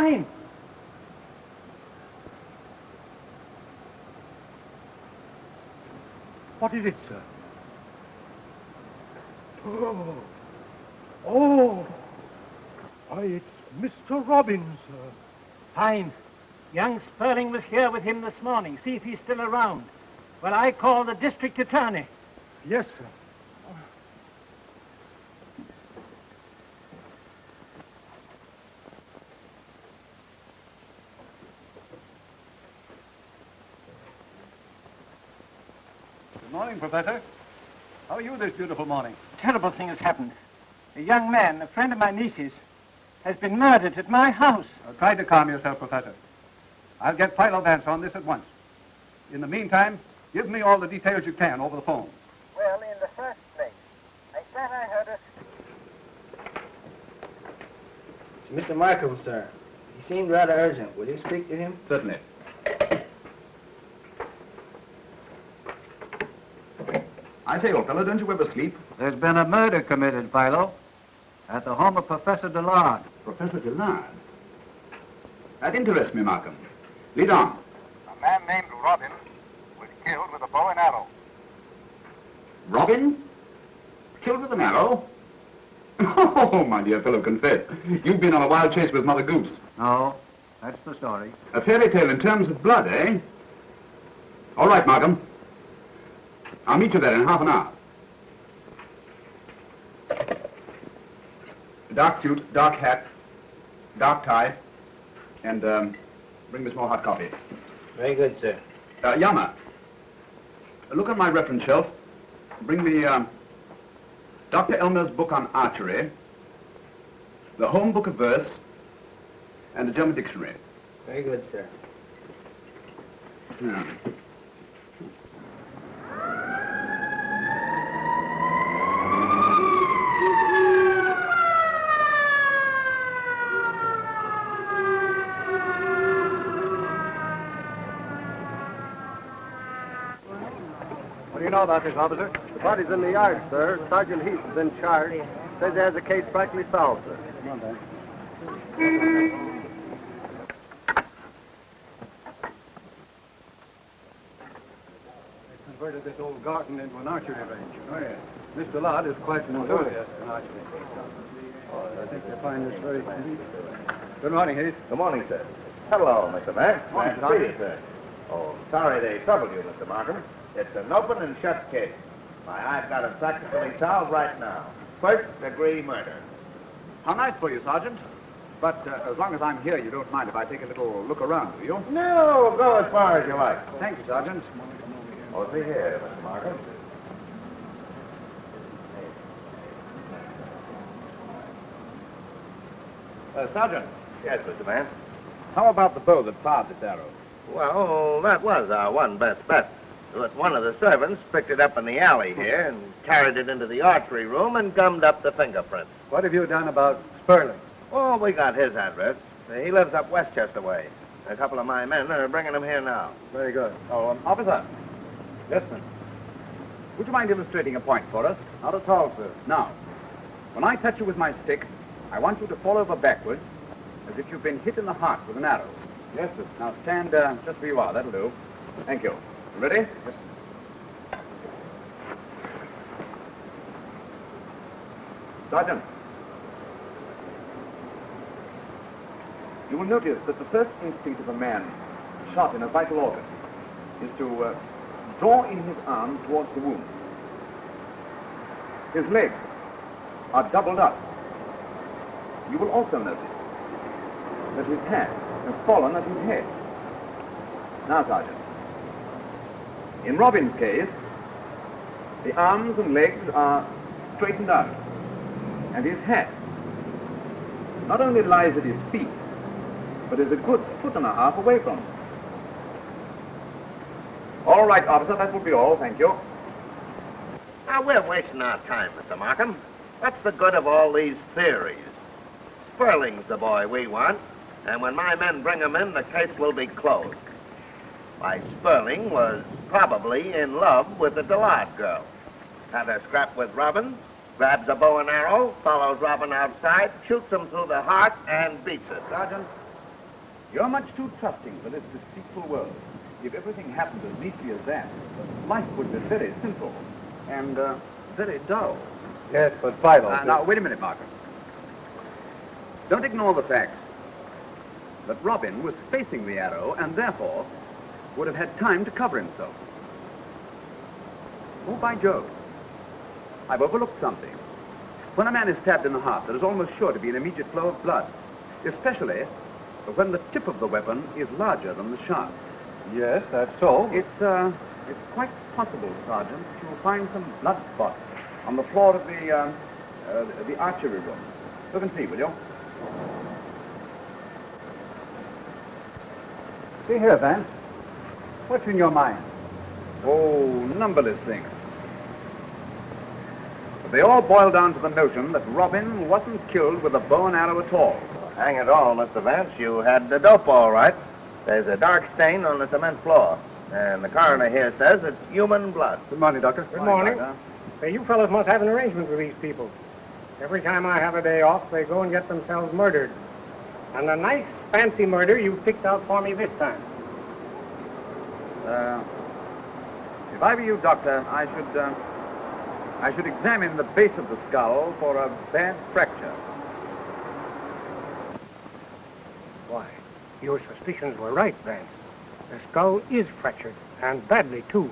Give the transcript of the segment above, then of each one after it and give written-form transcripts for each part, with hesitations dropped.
Dine! What is it, sir? Oh. Oh. Why, it's Mr. Robbins, sir. Fine. Young Sperling was here with him this morning. See if he's still around. Well, I called the district attorney. Yes, sir. Good morning, Professor. How are you this beautiful morning? Terrible thing has happened. A young man, a friend of my niece's, has been murdered at my house. Try to calm yourself, Professor. I'll get Philo Vance on this at once. In the meantime, give me all the details you can over the phone. Well, in the first place, I thought I heard a... It's Mr. Markham, sir. He seemed rather urgent. Will you speak to him? Certainly. I say, old fellow, don't you ever sleep? There's been a murder committed, Philo, at the home of Professor Dillard. Professor Dillard? That interests me, Markham. Lead on. A man named Robin was killed with a bow and arrow. Robin? Killed with an arrow? Oh, my dear fellow, confess. You've been on a wild chase with Mother Goose. No, that's the story. A fairy tale in terms of blood, eh? All right, Markham. I'll meet you there in half an hour. Dark suit, dark hat, dark tie, and bring me some more hot coffee. Very good, sir. Yama, look at my reference shelf. Bring me Dr. Elmer's book on archery, the home book of verse, and a German dictionary. Very good, sir. Yeah. What do you know about this, officer? The body's in the yard, sir. Sergeant Heath is in charge. Says there's a case practically solved, sir. Come on, then. They converted this old garden into an archery range. Oh, yes. Mr. Lott is quite an enthusiast in archery. I think you'll find this very convenient. Good morning, Heath. Good morning, sir. Hello, Mr. Vance. Morning, Nice to see you, sir. Oh, sorry they troubled you, Mr. Markham. It's an open and shut case. Why, I've got it practically solved right now. First-degree murder. How nice for you, Sergeant. But as long as I'm here, you don't mind if I take a little look around, do you? No, go as far as you like. Thank you, Sergeant. Oh, see here, Mr. Markham. Sergeant, Yes, Mr. Vance. how about the bow that fired this arrow? Well, that was our one best bet. But one of the servants picked it up in the alley here and carried it into the archery room and gummed up the fingerprints. What have you done about Sperling? Oh, we got his address. He lives up Westchester way. A couple of my men are bringing him here now. Very good. Oh, officer, Yes, sir. would you mind illustrating a point for us? Not at all, sir. Now, when I touch you with my stick, I want you to fall over backwards as if you've been hit in the heart with an arrow. Yes, sir. Now stand just where you are. That'll do. Thank you. You ready? Yes, Sergeant, you will notice that the first instinct of a man shot in a vital organ is to draw in his arm towards the wound. His legs are doubled up. You will also notice that his hat has fallen at his head. Now, Sergeant, in Robin's case, the arms and legs are straightened out, and his hat not only lies at his feet, but is a good foot and a half away from him. All right, officer, that will be all. Thank you. Now, we're wasting our time, Mr. Markham. What's the good of all these theories? Sperling's the boy we want, and when my men bring him in, the case will be closed. Why, Sperling was probably in love with the Dillard girl. Had a scrap with Robin, grabs a bow and arrow, follows Robin outside, shoots him through the heart, and beats it. Sergeant, You're much too trusting for this deceitful world. If everything happened as neatly as that, life would be very simple and very dull. Yes, but Philo... Now, wait a minute, Markham. Don't ignore the fact that Robin was facing the arrow and therefore would have had time to cover himself. Oh, by Jove. I've overlooked something. When a man is stabbed in the heart, there is almost sure to be an immediate flow of blood, especially when the tip of the weapon is larger than the shaft. Yes, that's so. It's quite possible, Sergeant, that you'll find some blood spots on the floor of the archery room. Look and see, will you? See here, Vance. What's in your mind? Oh, numberless things. But they all boil down to the notion that Robin wasn't killed with a bow and arrow at all. Hang it all, Mr. Vance, you had the dope all right. There's a dark stain on the cement floor. And the coroner here says it's human blood. Good morning, Doctor. Good morning. Say, you fellows must have an arrangement with these people. Every time I have a day off, they go and get themselves murdered. And a nice, fancy murder you picked out for me this time. If I were you, Doctor, I should examine the base of the skull for a bad fracture. Why, your suspicions were right, Vance. The skull is fractured, and badly, too.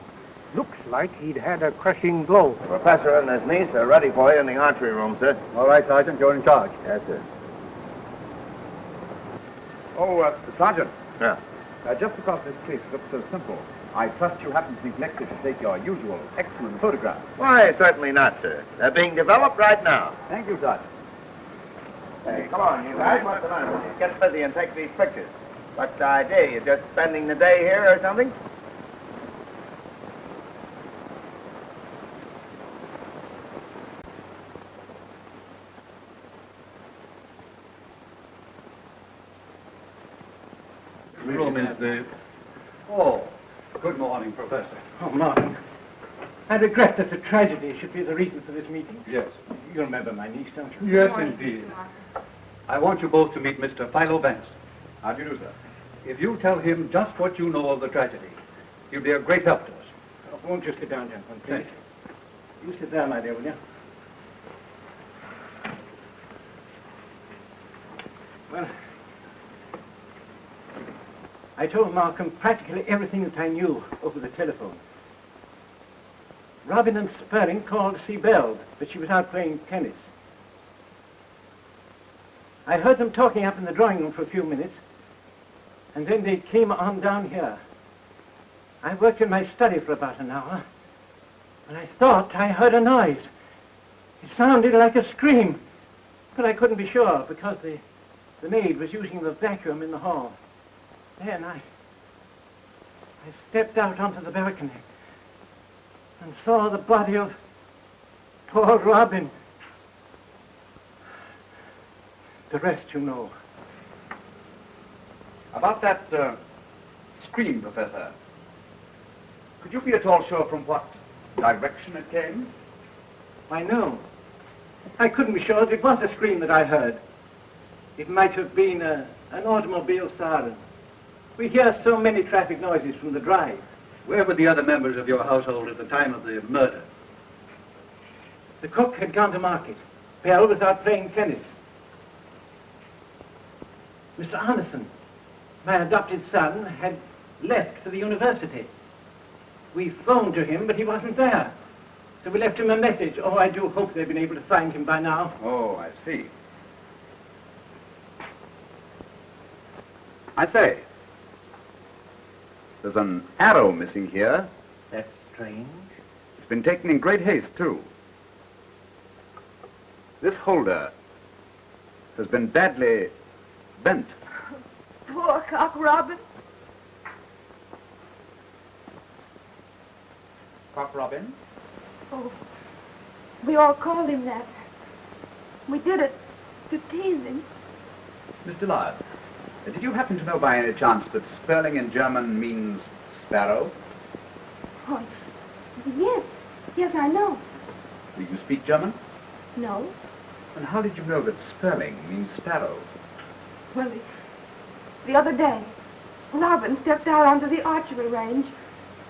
Looks like he'd had a crushing blow. The professor and his niece are ready for you in the archery room, sir. All right, Sergeant, you're in charge. Yes, sir. Oh, Sergeant. Yeah. Just because this case looks so simple, I trust you haven't neglected to take your usual excellent photographs. Why, certainly not, sir. They're being developed right now. Thank you, Sergeant. Hey, come on, you guys. What's the matter? Get busy and take these pictures. What's the idea? You just spending the day here or something? The room is the... Oh, good morning, Professor. Oh, Martin. I regret that the tragedy should be the reason for this meeting. Yes. You remember my niece, don't you? Yes, indeed. I want you both to meet Mr. Philo Vance. How do you do, sir? If you tell him just what you know of the tragedy, he'll be a great help to us. Oh, won't you sit down, gentlemen, please? You sit down, my dear, will you? Well, I told Malcolm practically everything that I knew over the telephone. Robin and Sperling called to see Belle, but she was out playing tennis. I heard them talking up in the drawing room for a few minutes, and then they came on down here. I worked in my study for about an hour, and I thought I heard a noise. It sounded like a scream, but I couldn't be sure because the maid was using the vacuum in the hall. Then I stepped out onto the balcony and saw the body of poor Robin. The rest you know. About that scream, Professor, could you be at all sure from what direction it came? I know. I couldn't be sure that it was a scream that I heard. It might have been an automobile siren. We hear so many traffic noises from the drive. Where were the other members of your household at the time of the murder? The cook had gone to market. Belle was out playing tennis. Mr. Anderson, my adopted son, had left for the university. We phoned to him, but he wasn't there. So we left him a message. Oh, I do hope they've been able to find him by now. Oh, I see. I say, there's an arrow missing here. That's strange. It's been taken in great haste, too. This holder has been badly bent. Poor Cock Robin. Cock Robin? Oh, we all called him that. We did it to tease him. Miss Dillard, did you happen to know by any chance that Sperling in German means sparrow? Oh, yes. Yes, I know. Do you speak German? No. And how did you know that Sperling means sparrow? Well, The other day, Robin stepped out onto the archery range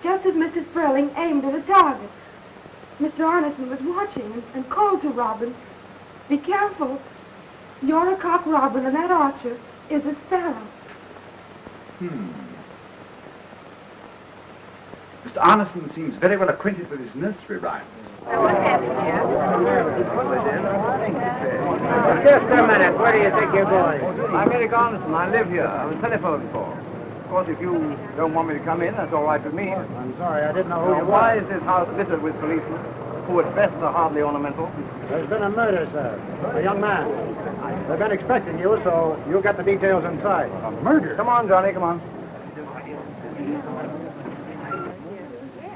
just as Mr. Sperling aimed at a target. Mr. Arneson was watching and called to Robin, "Be careful. You're a cock robin and that archer is a sparrow." Mr. Arneson seems very well acquainted with his nursery rhymes. Just a minute. Where do you think you're going? I'm Eric Arneson. I live here. I was telephoned for. Of course, if you don't want me to come in, that's all right with me. I'm sorry, I didn't know who you were. Why is this house littered with policemen, who at best are hardly ornamental? There's been a murder, sir. A young man. They've been expecting you, so you'll get the details inside. A murder? Come on, Johnny, come on.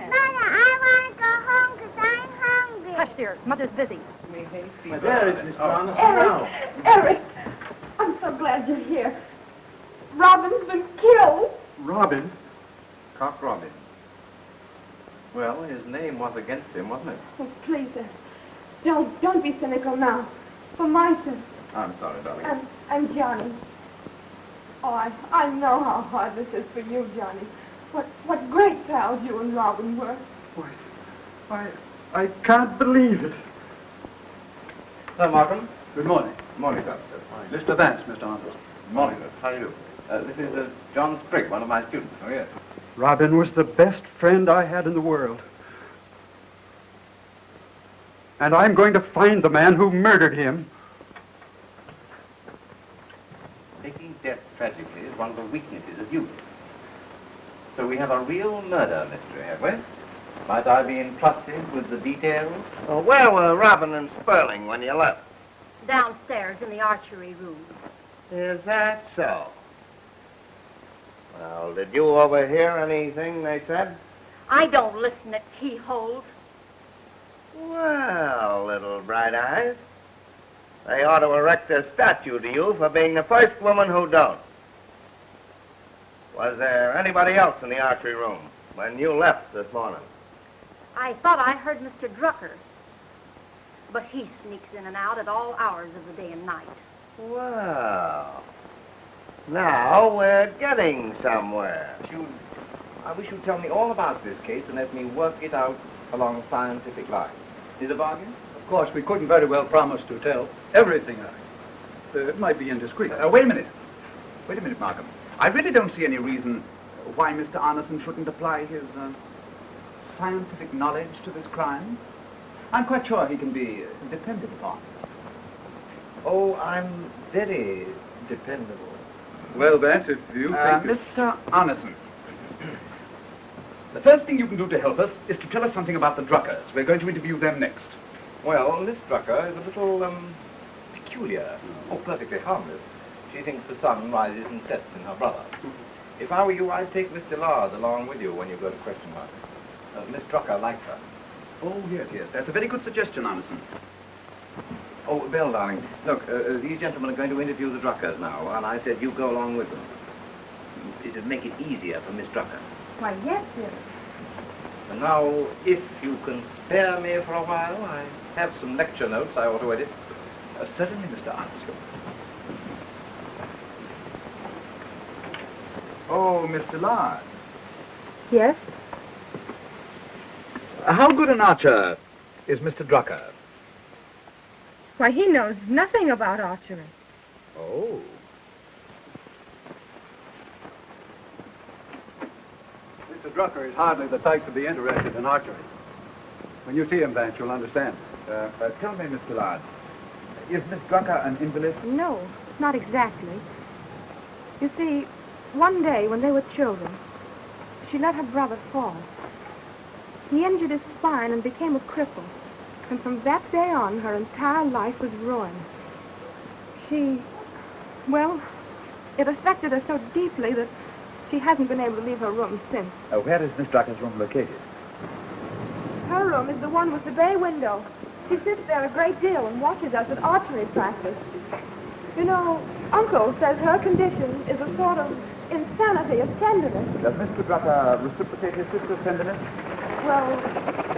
Mother, I want to go home because I'm hungry. Hush, dear. Mother's busy. There is Mr. Arneson now. Eric! I'm so glad you're here. Robin's been killed. Robin? Cock Robin. Well, his name was against him, wasn't it? Oh, please, don't be cynical now. For my sake. I'm sorry, darling. And Johnny. Oh, I know how hard this is for you, Johnny. What great pals you and Robin were. I can't believe it. Hello, Markham. Good morning. Morning, sir. Mr. Vance, Mr. Arneson. Morning, sir. How do you do? This is John Sprigg, one of my students. Oh, yes. Robin was the best friend I had in the world. And I'm going to find the man who murdered him. Taking death tragically is one of the weaknesses of youth. So we have a real murder mystery, have we? Might I be entrusted with the details? Well, where were Robin and Sperling when you left? Downstairs in the archery room. Is that so? Well, did you overhear anything they said? I don't listen at keyholes. Well, little bright eyes, they ought to erect a statue to you for being the first woman who don't. Was there anybody else in the archery room when you left this morning? I thought I heard Mr. Drucker. But he sneaks in and out at all hours of the day and night. Well, now we're getting somewhere. I wish you'd tell me all about this case and let me work it out along scientific lines. Is it a bargain? Of course, we couldn't very well promise to tell everything. It might be indiscreet. Wait a minute. Wait a minute, Markham. I really don't see any reason why Mr. Arneson shouldn't apply his scientific knowledge to this crime. I'm quite sure he can be depended upon. Oh, I'm very dependable. Well, Vance, if you think... Mr. Arneson, the first thing you can do to help us is to tell us something about the Druckers. We're going to interview them next. Well, Miss Drucker is a little, peculiar. Oh, perfectly harmless. She thinks the sun rises and sets in her brother. If I were you, I'd take Miss Dillard along with you when you go to question her. Miss Drucker likes her. Oh, yes. That's a very good suggestion, Arneson. Oh, Belle, darling, look, these gentlemen are going to interview the Druckers now, and I said you go along with them. It'd make it easier for Miss Drucker. Why, yes, sir. And now, if you can spare me for a while, I have some lecture notes I ought to edit. Certainly, Mr. Arneson. Oh, Miss Dillard. Yes? How good an archer is Mr. Drucker? Why, he knows nothing about archery. Oh. Mr. Drucker is hardly the type to be interested in archery. When you see him, Vance, you'll understand. Tell me, Miss Dillard, is Miss Drucker an invalid? No, not exactly. You see, one day when they were children, she let her brother fall. He injured his spine and became a cripple. And from that day on, her entire life was ruined. Well, it affected her so deeply that she hasn't been able to leave her room since. Where is Miss Drucker's room located? Her room is the one with the bay window. She sits there a great deal and watches us at archery practice. You know, Uncle says her condition is a sort of insanity of tenderness. Does Mr. Drucker reciprocate his sister's tenderness? Well,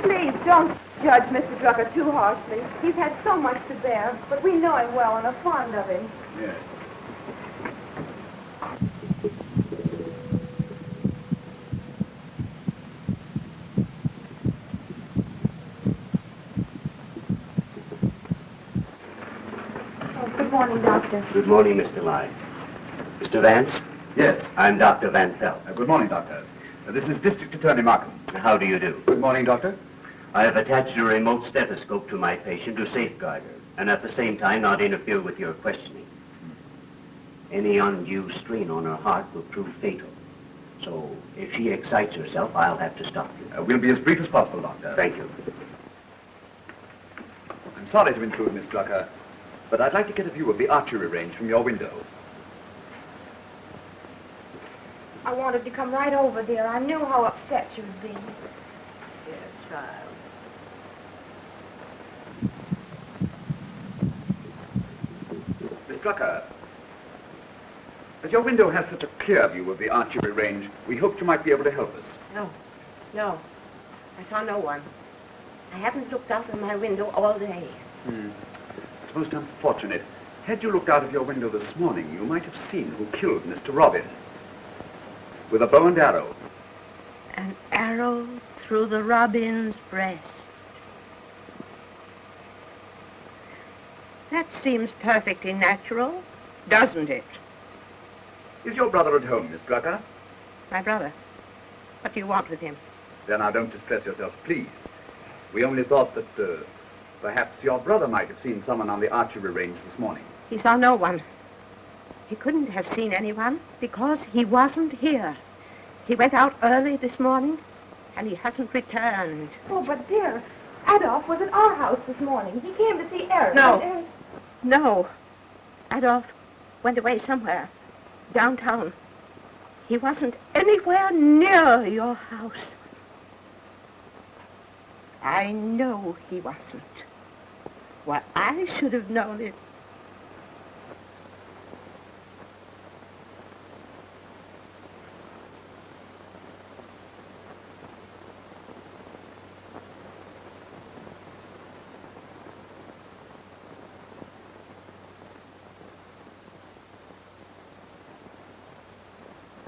please don't judge Mr. Drucker too harshly. He's had so much to bear, but we know him well and are fond of him. Yes. morning, Doctor. Good morning, Mr. Nye. Mr. Vance? Yes. I'm Dr. Van Pelt. Good morning, Doctor. This is District Attorney Markham. How do you do? Good morning, Doctor. I have attached a remote stethoscope to my patient to safeguard her, and at the same time not interfere with your questioning. Any undue strain on her heart will prove fatal. So, if she excites herself, I'll have to stop you. We'll be as brief as possible, Doctor. Thank you. I'm sorry to intrude, Miss Drucker, but I'd like to get a view of the archery range from your window. I wanted to come right over, dear. I knew how upset you'd be. Yes, child. Miss Drucker, as your window has such a clear view of the archery range, we hoped you might be able to help us. No. I saw no one. I haven't looked out of my window all day. It's most unfortunate. Had you looked out of your window this morning, you might have seen who killed Mr. Robin. With a bow and arrow. An arrow through the robin's breast. That seems perfectly natural, doesn't it? Is your brother at home, Miss Drucker? My brother. What do you want with him? Then now don't distress yourself, please. We only thought that perhaps your brother might have seen someone on the archery range this morning. He saw no one. He couldn't have seen anyone because he wasn't here. He went out early this morning, and he hasn't returned. Oh, but dear, Adolph was at our house this morning. He came to see Eric. No. Adolph went away somewhere, downtown. He wasn't anywhere near your house. I know he wasn't. Why, I should have known it.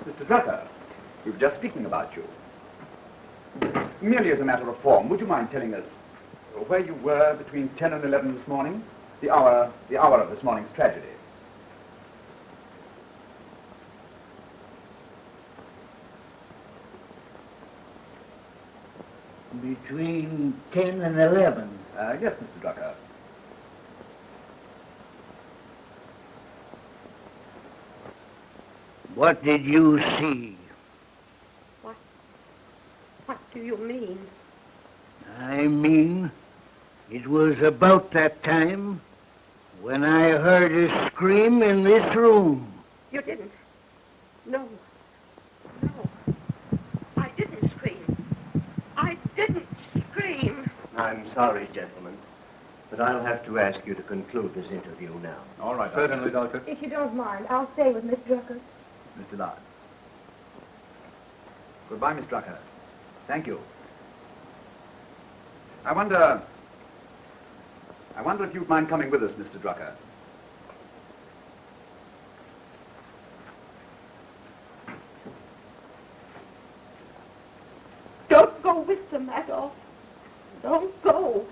Mr. Drucker, we were just speaking about you. Merely as a matter of form, would you mind telling us where you were between 10 and 11 this morning? The hour of this morning's tragedy. Between 10 and 11. Yes, Mr. Drucker. What did you see? What do you mean? I mean, it was about that time when I heard a scream in this room. You didn't. No. I didn't scream. I didn't scream. I'm sorry, gentlemen, but I'll have to ask you to conclude this interview now. All right, Certainly, Doctor. If you don't mind, I'll stay with Miss Drucker. Miss Dillard. Goodbye, Miss Drucker. Thank you. I wonder if you'd mind coming with us, Mr. Drucker. Don't go with them, Adolph. Don't go.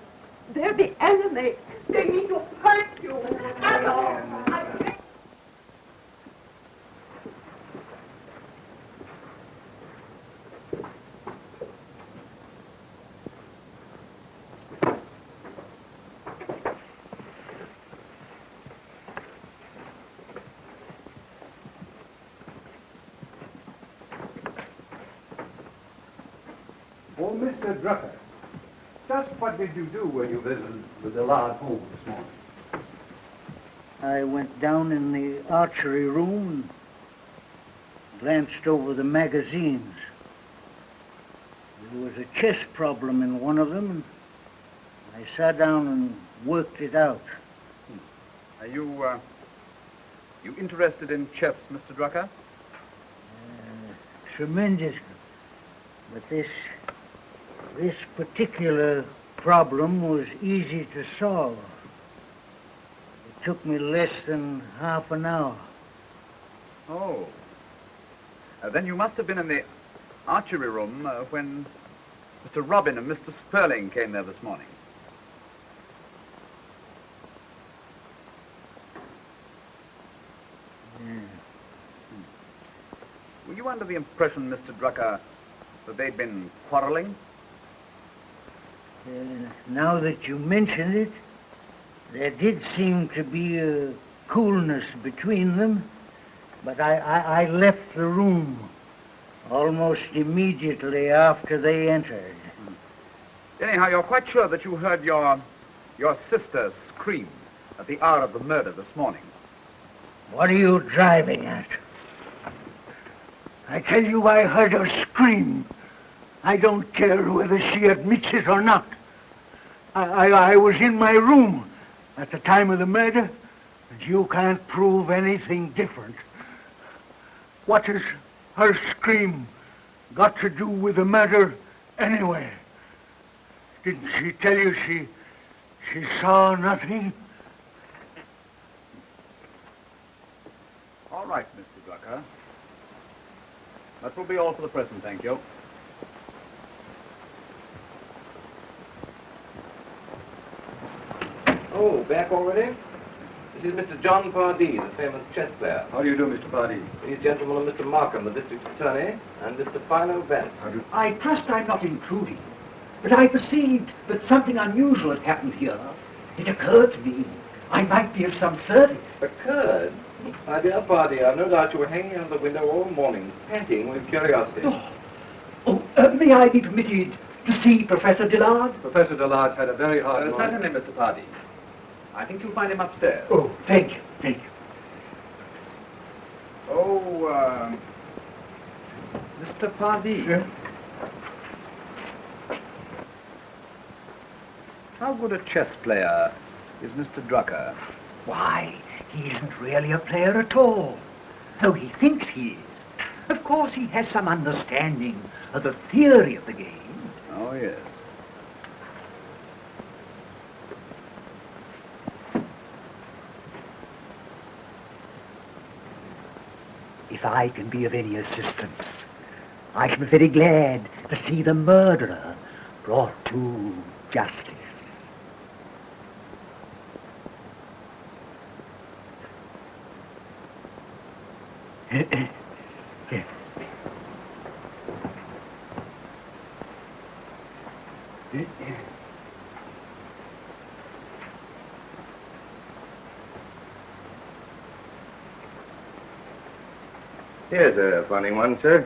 They're the enemy. They mean to hurt you. Adolph, Oh, Mr. Drucker, just what did you do when you visited the Dillard home this morning? I went down in the archery room and glanced over the magazines. There was a chess problem in one of them, and I sat down and worked it out. Are you interested in chess, Mr. Drucker? Tremendous. But this particular problem was easy to solve. It took me less than half an hour. Oh. Then you must have been in the archery room when Mr. Robin and Mr. Sperling came there this morning. you under the impression, Mr. Drucker, that they'd been quarreling? Now that you mention it, there did seem to be a coolness between them, but I left the room almost immediately after they entered. Anyhow, you're quite sure that you heard your sister scream at the hour of the murder this morning? What are you driving at? I tell you, I heard her scream. I don't care whether she admits it or not. I was in my room at the time of the murder, and you can't prove anything different. What has her scream got to do with the murder anyway? Didn't she tell you she saw nothing? All right, Mr. Drucker. That will be all for the present, thank you. Oh, back already? This is Mr. John Pardee, the famous chess player. How do you do, Mr. Pardee? These gentlemen are Mr. Markham, the district attorney, and Mr. Philo Vance. I trust I'm not intruding, but I perceived that something unusual had happened here. It occurred to me I might be of some service. Occurred? My dear Pardee, I've no doubt you were hanging out of the window all morning, panting with curiosity. May I be permitted to see Professor Dillard? Professor Dillard's had a very hard morning. Certainly, Mr. Pardee. I think you'll find him upstairs. Oh, thank you, thank you. Oh, Mr. Pardee. Yeah? How good a chess player is Mr. Drucker? Why, he isn't really a player at all, though he thinks he is. Of course, he has some understanding of the theory of the game. Oh, yes. If I can be of any assistance, I shall be very glad to see the murderer brought to justice. Here's a funny one, sir.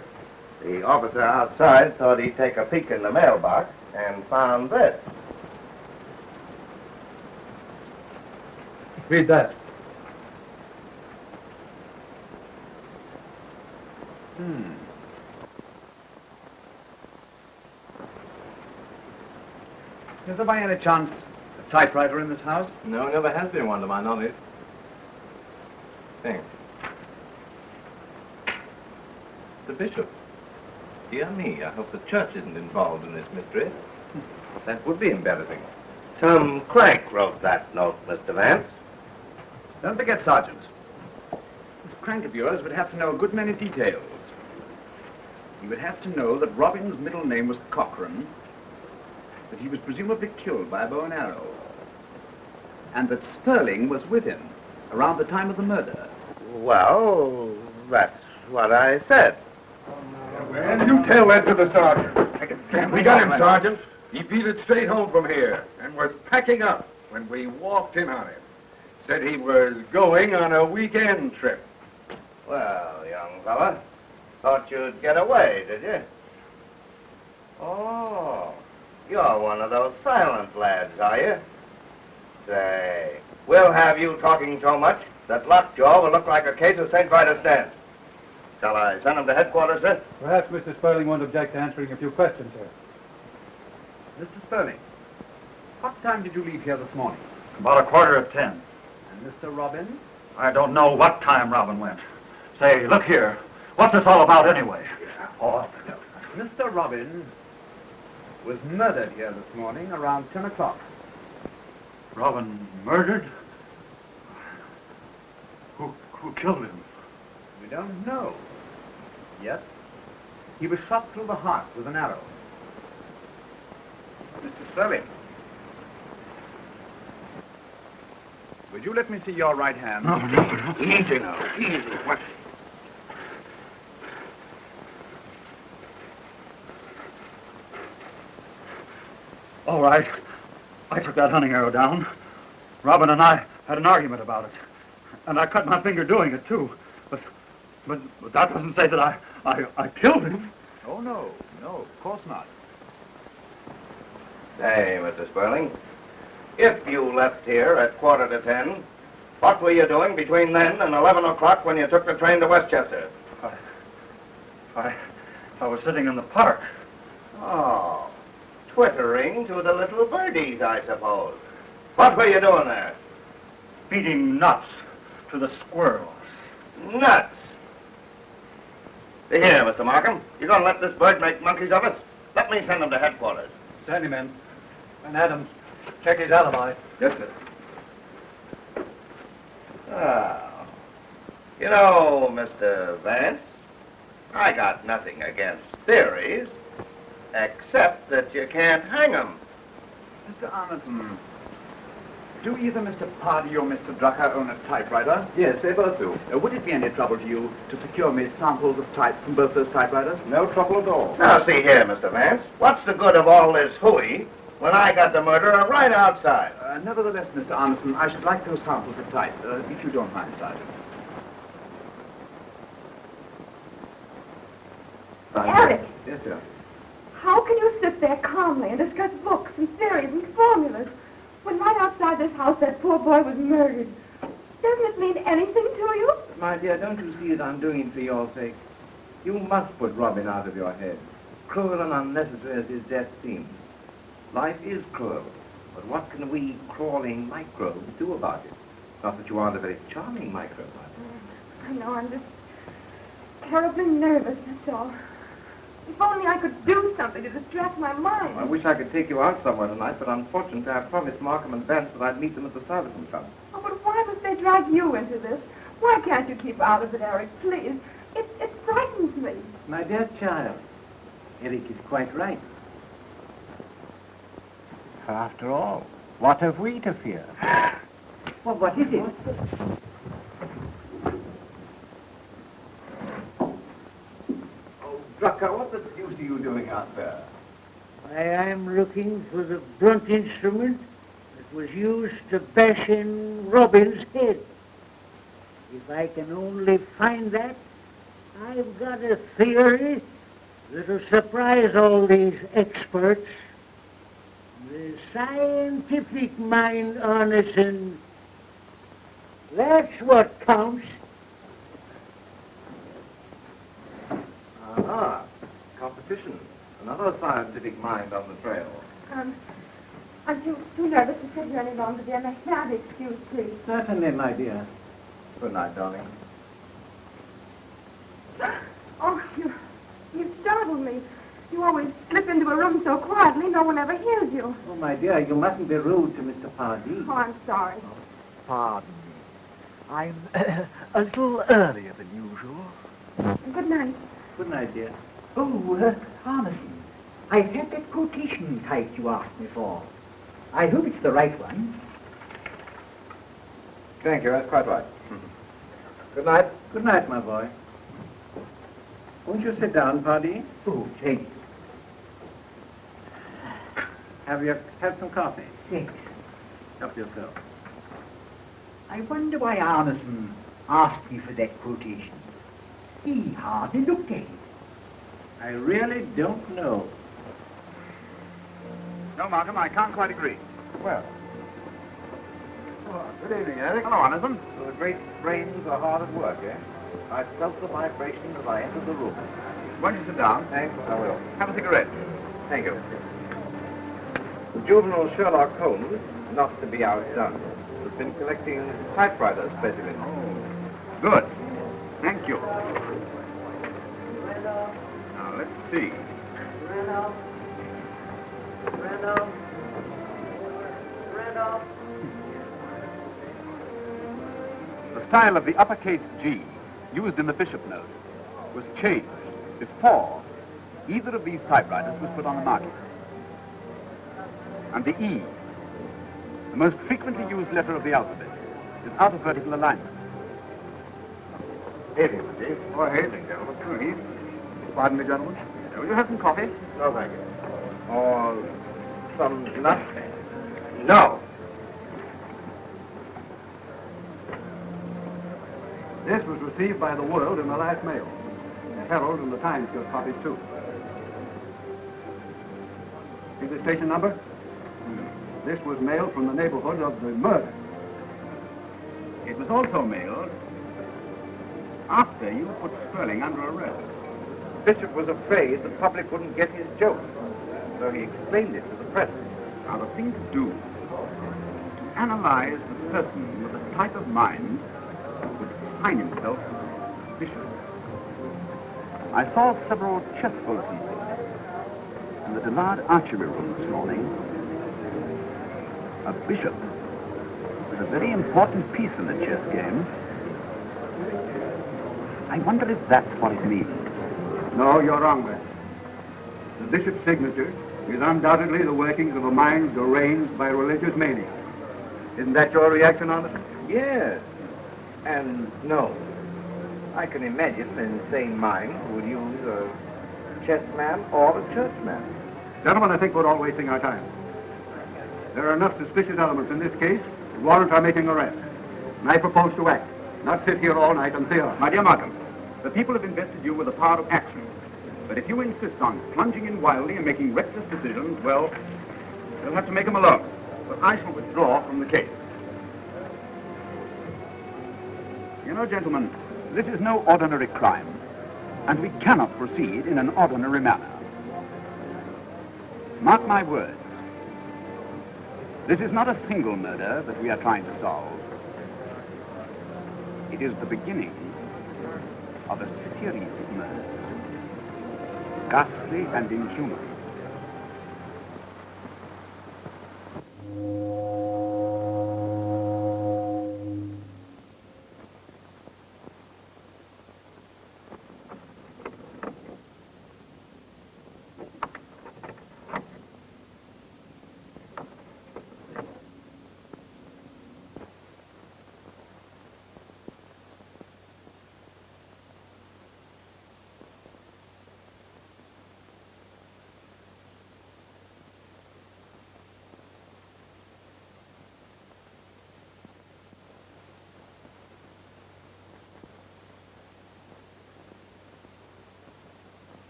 The officer outside thought he'd take a peek in the mailbox and found this. Read that. Is there by any chance a typewriter in this house? No, never has been one to my knowledge. Thanks. The bishop. Dear me, I hope the church isn't involved in this mystery. That would be embarrassing. Some crank wrote that note, Mr. Vance. Don't forget, Sergeant. This crank of yours would have to know a good many details. He would have to know that Robin's middle name was Cochrane, that he was presumably killed by a bow and arrow, and that Sperling was with him around the time of the murder. Well, that's what I said. Well, you tell that to the sergeant. We got him, Sergeant. He beat it straight home from here and was packing up when we walked in on him. Said he was going on a weekend trip. Well, young fella, thought you'd get away, did you? Oh, you're one of those silent lads, are you? Say, we'll have you talking so much that Lockjaw will look like a case of St. Vitus dance. Shall I send him to headquarters, sir? Perhaps Mr. Sperling won't object to answering a few questions, sir. Mr. Sperling, what time did you leave here this morning? About 10:15. And Mr. Robin? I don't know what time Robin went. Say, look here. What's this all about anyway? Oh, Mr. Robin was murdered here this morning around 10 o'clock. Robin murdered? Who killed him? We don't know. Yes, he was shot through the heart with an arrow. Mr. Sperling, would you let me see your right hand? No. Easy now, easy. What? all right. I took that hunting arrow down. Robin and I had an argument about it. And I cut my finger doing it, too. But that doesn't say that I killed him. Oh, no, of course not. Hey, Mr. Sperling. If you left here at 10:15, what were you doing between then and 11 o'clock when you took the train to Westchester? I was sitting in the park. Oh, twittering to the little birdies, I suppose. What were you doing there? Feeding nuts to the squirrels. Nuts? Here, Mr. Markham, you gonna let this bird make monkeys of us? Let me send him to headquarters. Sandyman. And Adams, check his alibi. Yes, sir. Oh. You know, Mr. Vance, I got nothing against theories, except that you can't hang 'em. Mr. Arneson, do either Mr. Pardee or Mr. Drucker own a typewriter? Yes, they both do. Would it be any trouble to you to secure me samples of type from both those typewriters? No trouble at all. Now, see here, Mr. Vance. What's the good of all this hooey when I got the murderer right outside? Nevertheless, Mr. Arneson, I should like those samples of type, if you don't mind, Sergeant. Eric! Yes, sir. How can you sit there calmly and discuss books and theories and formulas when right outside this house that poor boy was murdered? Doesn't it mean anything to you? My dear, don't you see that I'm doing it for your sake? You must put Robin out of your head. Cruel and unnecessary as his death seems. Life is cruel, but what can we crawling microbes do about it? Not that you aren't a very charming microbe. I know, I'm just terribly nervous, that's all. If only I could do something to distract my mind. I wish I could take you out somewhere tonight, but unfortunately I promised Markham and Vance that I'd meet them at the Stuyvesant Club. Oh, but why must they drag you into this? Why can't you keep out of it, Eric, please? It frightens me. My dear child, Eric is quite right. After all, what have we to fear? Well, what is it? Drucker, what the deuce are you doing out there? I am looking for the blunt instrument that was used to bash in Robin's head. If I can only find that, I've got a theory that'll surprise all these experts. The scientific mind, Arneson, that's what counts. Ah, competition. Another scientific mind on the trail. Aren't you too nervous to sit here any longer, dear? May I be excused, please? Certainly, my dear. Good night, darling. Oh, you startled me. You always slip into a room so quietly, no one ever hears you. Oh, my dear, you mustn't be rude to Mr. Pardee. Oh, I'm sorry. Pardon me. I'm a little earlier than usual. Good night. Good night, dear. Oh, Arneson, I've had that quotation typed you asked me for. I hope it's the right one. Thank you, that's quite right. Good night. Good night, my boy. Won't you sit down, Pardee? Oh, thank you. Have you had some coffee? Thanks. Help yourself. I wonder why Arneson asked me for that quotation. He hardly looked at it. I really don't know. No, Markham, I can't quite agree. Well. Good evening, Eric. Hello, Arneson. So the great brains are hard at work, eh? I felt the vibration as I entered the room. Won't you sit down? Thanks, I will. Have a cigarette. Thank you. The juvenile Sherlock Holmes, not to be outdone, has been collecting typewriter specimens. Good. Thank you. Now, let's see. The style of the uppercase G used in the Bishop note was changed before either of these typewriters was put on the market. And the E, the most frequently used letter of the alphabet, is out of vertical alignment. Evening, Chief. Oh, evening, gentlemen. Pardon me, gentlemen. Will you have some coffee? No, thank you. Or some nuts? No. This was received by the World in the last mail. The Herald and the Times got copies, too. See the station number? This was mailed from the neighborhood of the murder. It was also mailed after you put Sperling under arrest. Bishop was afraid the public wouldn't get his joke, so he explained it to the press. Now, the thing to do is to analyze the person with the type of mind that would assign himself to Bishop. I saw several chess bulletins in the Dillard archery room this morning. A bishop is a very important piece in the chess game. I wonder if that's what it means. No, you're wrong, Vance. The bishop's signature is undoubtedly the workings of a mind deranged by religious mania. Isn't that your reaction on it? Yes. And no. I can imagine an insane mind would use a chessman or a churchman. Gentlemen, I think we're all wasting our time. There are enough suspicious elements in this case to warrant our making arrest. And I propose to act, not sit here all night and theorize. My dear Markham, the people have invested you with the power of action. But if you insist on plunging in wildly and making reckless decisions, well, you'll have to make them alone. But I shall withdraw from the case. You know, gentlemen, this is no ordinary crime, and we cannot proceed in an ordinary manner. Mark my words. This is not a single murder that we are trying to solve. It is the beginning of a series of murders, ghastly and inhuman.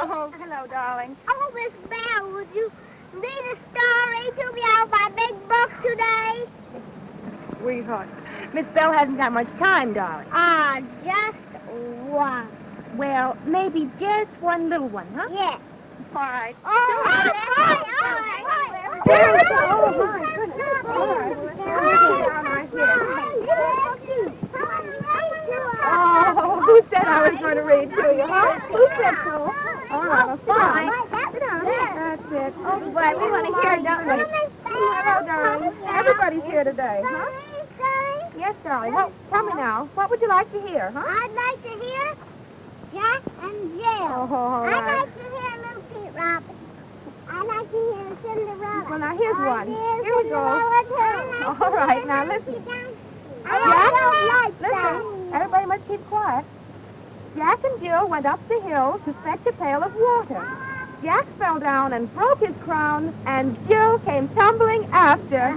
Oh, hello, darling. Oh, Miss Belle, would you read a story to me out of my big book today? Sweetheart, Miss Belle hasn't got much time, darling. Ah, just one. Well, maybe just one little one, huh? Yes. All right. Oh, all right. Oh, my goodness. All right. Oh, who said I was going to read to you, huh? Who said so? All right, well, fine. That's it. Oh, boy, we want to hear, don't we? Hello, darling. Everybody's here today, huh? Yes, darling. Well, tell me now, what would you like to hear, huh? I'd like to hear Jack and Jill. Oh, all right. I'd like to hear Little Pete Robin. I'd like to hear Cinderella. Well, now, here's one. Here we go. All All right, now, listen. Jack, listen. Everybody must keep quiet. Jack and Jill went up the hill to fetch a pail of water. Jack fell down and broke his crown, and Jill came tumbling after.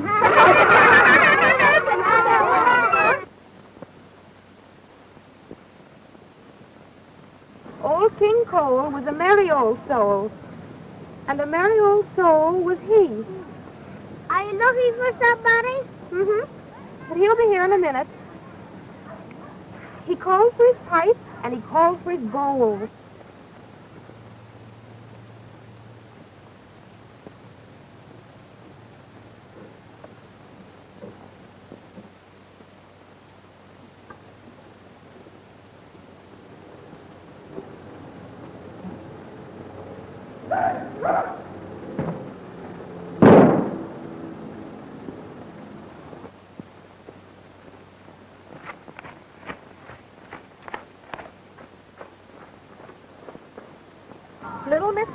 Old King Cole was a merry old soul, and a merry old soul was he. Are you looking for somebody? Mm-hmm. But he'll be here in a minute. He called for his pipe, and he called for his bowl.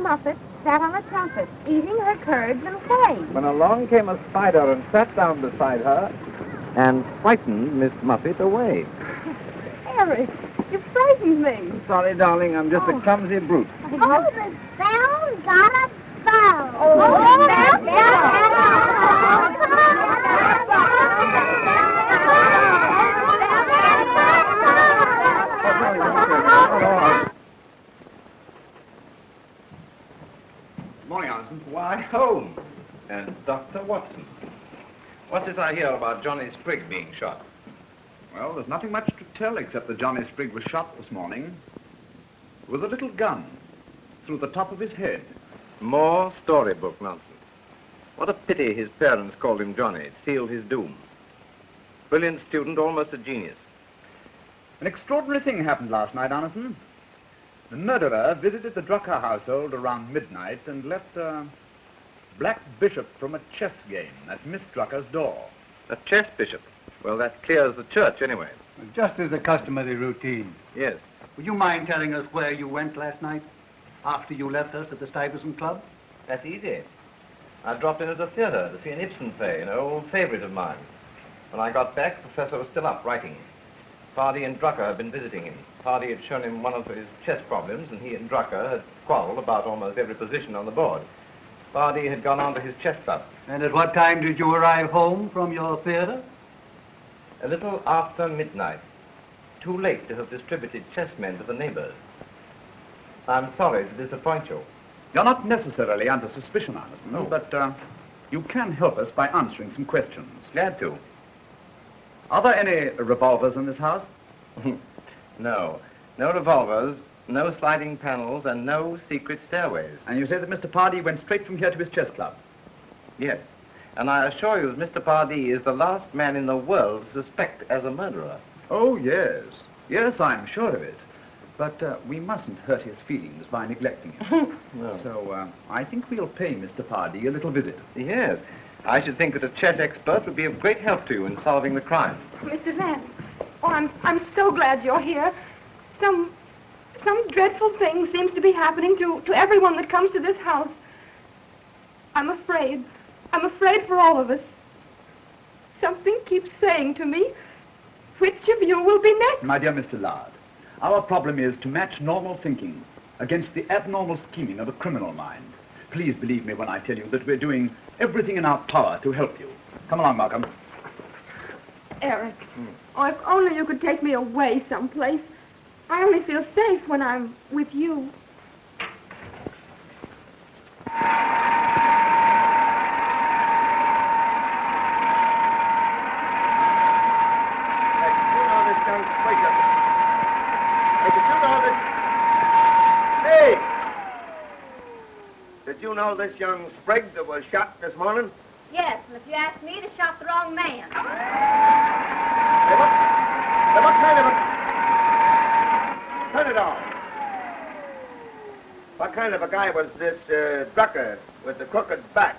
Muffet sat on a trumpet, eating her curds and whey. When along came a spider and sat down beside her and frightened Miss Muffet away. Eric, you frightened me. I'm sorry, darling. I'm just a clumsy brute. Oh, the bell got a bow. Oh, the bell Morning, Anderson. Why, home. And Dr. Watson. What's this I hear about Johnny Sprigg being shot? Well, there's nothing much to tell except that Johnny Sprigg was shot this morning with a little gun through the top of his head. More storybook nonsense. What a pity his parents called him Johnny. It sealed his doom. Brilliant student, almost a genius. An extraordinary thing happened last night, Anderson. The murderer visited the Drucker household around midnight and left a black bishop from a chess game at Miss Drucker's door. A chess bishop? Well, that clears the church anyway. Just as a customary routine. Yes. Would you mind telling us where you went last night, after you left us at the Stuyvesant Club? That's easy. I dropped in at the theater to see an Ibsen play, an old favorite of mine. When I got back, the professor was still up writing. Pardee and Drucker had been visiting him. Pardee had shown him one of his chess problems, and he and Drucker had quarreled about almost every position on the board. Pardee had gone on to his chess club. And at what time did you arrive home from your theater? A little after midnight. Too late to have distributed chessmen to the neighbors. I'm sorry to disappoint you. You're not necessarily under suspicion, Anderson, No. but you can help us by answering some questions. Glad to. Are there any revolvers in this house? No. No revolvers, no sliding panels, and no secret stairways. And you say that Mr. Pardee went straight from here to his chess club? Yes. And I assure you that Mr. Pardee is the last man in the world to suspect as a murderer. Oh, yes. Yes, I'm sure of it. But we mustn't hurt his feelings by neglecting him. No. So I think we'll pay Mr. Pardee a little visit. Yes. I should think that a chess expert would be of great help to you in solving the crime. Mr. Vance, oh, I'm so glad you're here. Some dreadful thing seems to be happening to everyone that comes to this house. I'm afraid. I'm afraid for all of us. Something keeps saying to me, which of you will be next? My dear Miss Dillard, our problem is to match normal thinking against the abnormal scheming of a criminal mind. Please believe me when I tell you that we're doing everything in our power to help you. Come along, Malcolm. Eric, oh, if only you could take me away someplace. I only feel safe when I'm with you. Did you know this young Sprigg that was shot this morning? Yes, and if you ask me, they shot the wrong man. What kind of a... Turn it off. What kind of a guy was this Drucker with the crooked back?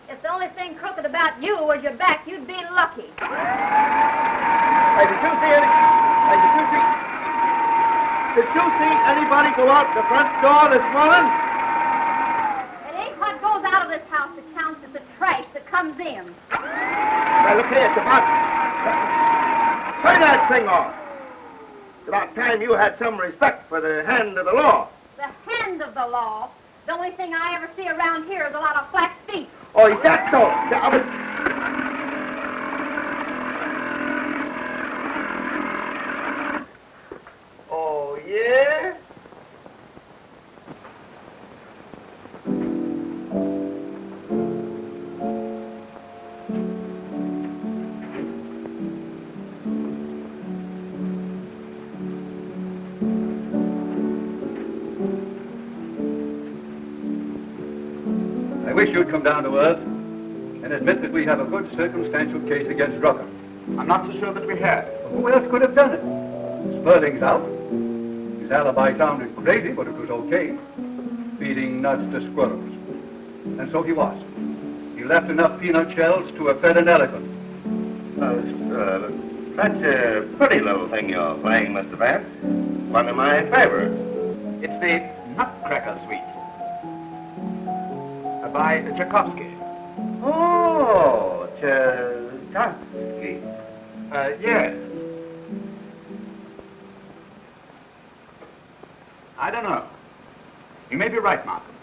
If the only thing crooked about you was your back, you'd be lucky. Hey, did you see anybody go out the front door this morning? It ain't what goes out of this house that counts, it's the trash that comes in. Well, look here, it's about... Turn that thing off. It's about time you had some respect for the hand of the law. The hand of the law. The only thing I ever see around here is a lot of flat feet. Oh, is that so? Oh, yeah? I wish you'd come down to earth and admit that we have a good circumstantial case against Drucker. I'm not so sure that we have. Who else could have done it? Sperling's out. His alibi sounded crazy, but it was okay. Feeding nuts to squirrels. And so he was. He left enough peanut shells to have fed an elephant. That's a pretty little thing you're playing, Mr. Vance. One of my favorites. It's the nutcracker suite. by Tchaikovsky. Oh, Tchaikovsky. Yes. I don't know. You may be right, Malcolm.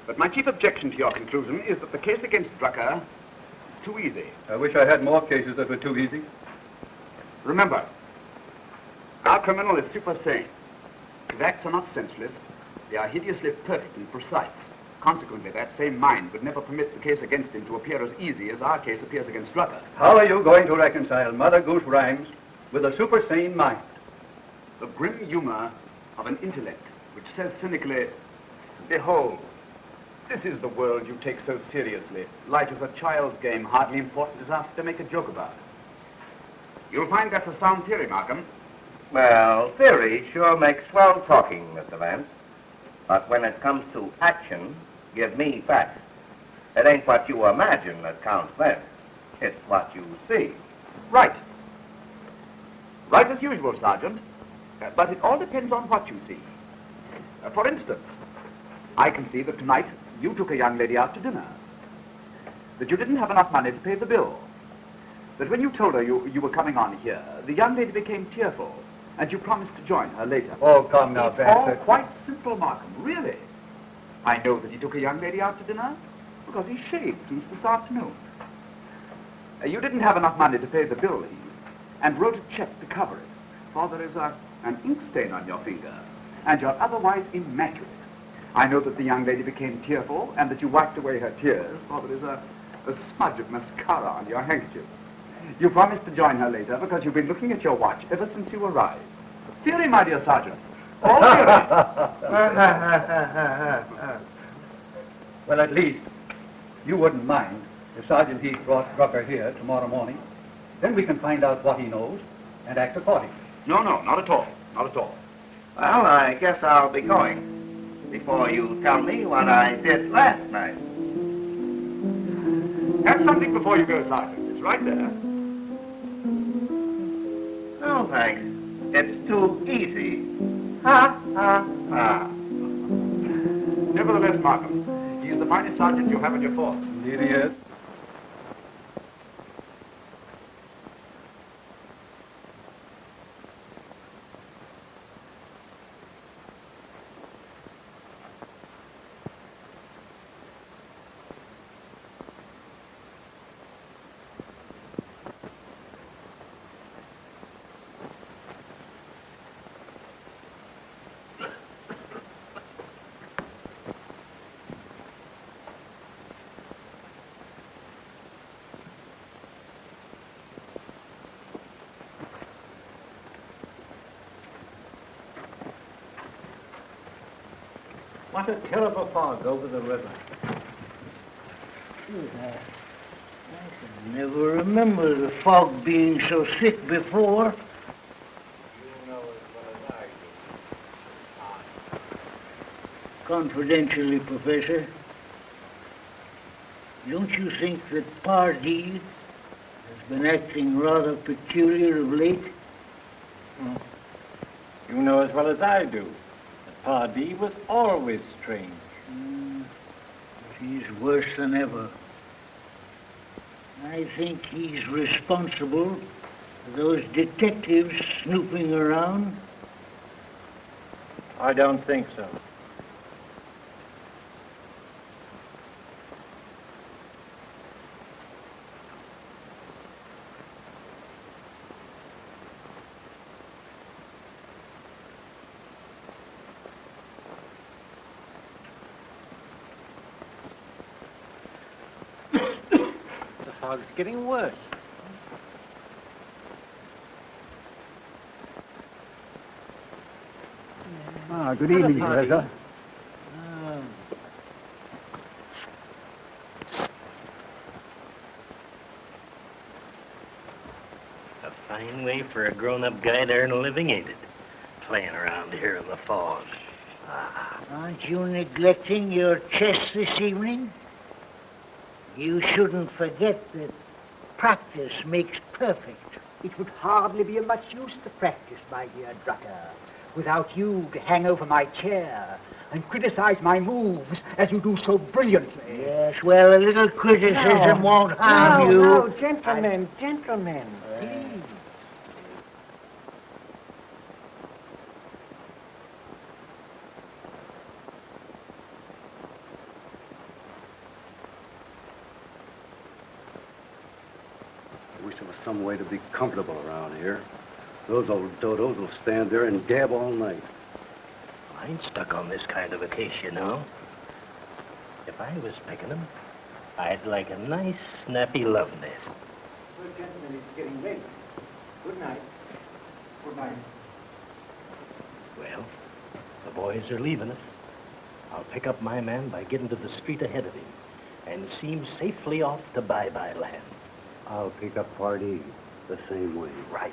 But my chief objection to your conclusion is that the case against Drucker is too easy. I wish I had more cases that were too easy. Remember, our criminal is super sane. His acts are not senseless. They are hideously perfect and precise. Consequently, that same mind would never permit the case against him to appear as easy as our case appears against Drucker. How are you going to reconcile Mother Goose rhymes with a super sane mind? The grim humor of an intellect which says cynically, behold, this is the world you take so seriously. Life is a child's game, hardly important enough to make a joke about. You'll find that's a sound theory, Malcolm. Well, theory sure makes swell talking, Mr. Vance. But when it comes to action, give me facts. It ain't what you imagine that counts then. It's what you see. Right. Right as usual, Sergeant. But it all depends on what you see. For instance, I can see that tonight you took a young lady out to dinner. That you didn't have enough money to pay the bill. That when you told her you were coming on here, the young lady became tearful, and you promised to join her later. Oh, come now, It's all Vance. quite simple, Markham, really. I know that he took a young lady out to dinner because he shaved since this afternoon. You didn't have enough money to pay the bill, and wrote a check to cover it, for there is an ink stain on your finger, and you're otherwise immaculate. I know that the young lady became tearful, and that you wiped away her tears, for there is a smudge of mascara on your handkerchief. You promised to join her later because you've been looking at your watch ever since you arrived. Theory, my dear Sergeant. All theory. Well, at least you wouldn't mind if Sergeant Heath brought Drucker here tomorrow morning. Then we can find out what he knows and act accordingly. No, not at all. Not at all. Well, I guess I'll be going before you tell me what I did last night. Have something before you go, Sergeant. It's right there. No, thanks. It's too easy. Ha, ha, ha. Nevertheless, Markham, he is the finest sergeant you have in your force. Indeed he is. What a terrible fog over the river. I can never remember the fog being so thick before. You know as well as I do. Confidentially, Professor, don't you think that Pardee has been acting rather peculiar of late? You know as well as I do that Pardee was always strange. He's worse than ever. I think he's responsible for those detectives snooping around. I don't think so. The fog's getting worse. Good evening, Professor. A fine way for a grown-up guy to earn a living, ain't it? Playing around here in the fog. Aren't you neglecting your chess this evening? You shouldn't forget that practice makes perfect. It would hardly be of much use to practice, my dear Drucker, without you to hang over my chair and criticize my moves as you do so brilliantly. Yes, well, a little criticism won't harm you. No, gentlemen, gentlemen. Please. I wish there was some way to be comfortable around here. Those old dodos will stand there and gab all night. I ain't stuck on this kind of a case, you know. If I was picking them, I'd like a nice, snappy love nest. Well, gentlemen, it's getting late. Good night. Good night. Well, the boys are leaving us. I'll pick up my man by getting to the street ahead of him and see him safely off to bye-bye land. I'll pick up Pardee the same way. Right.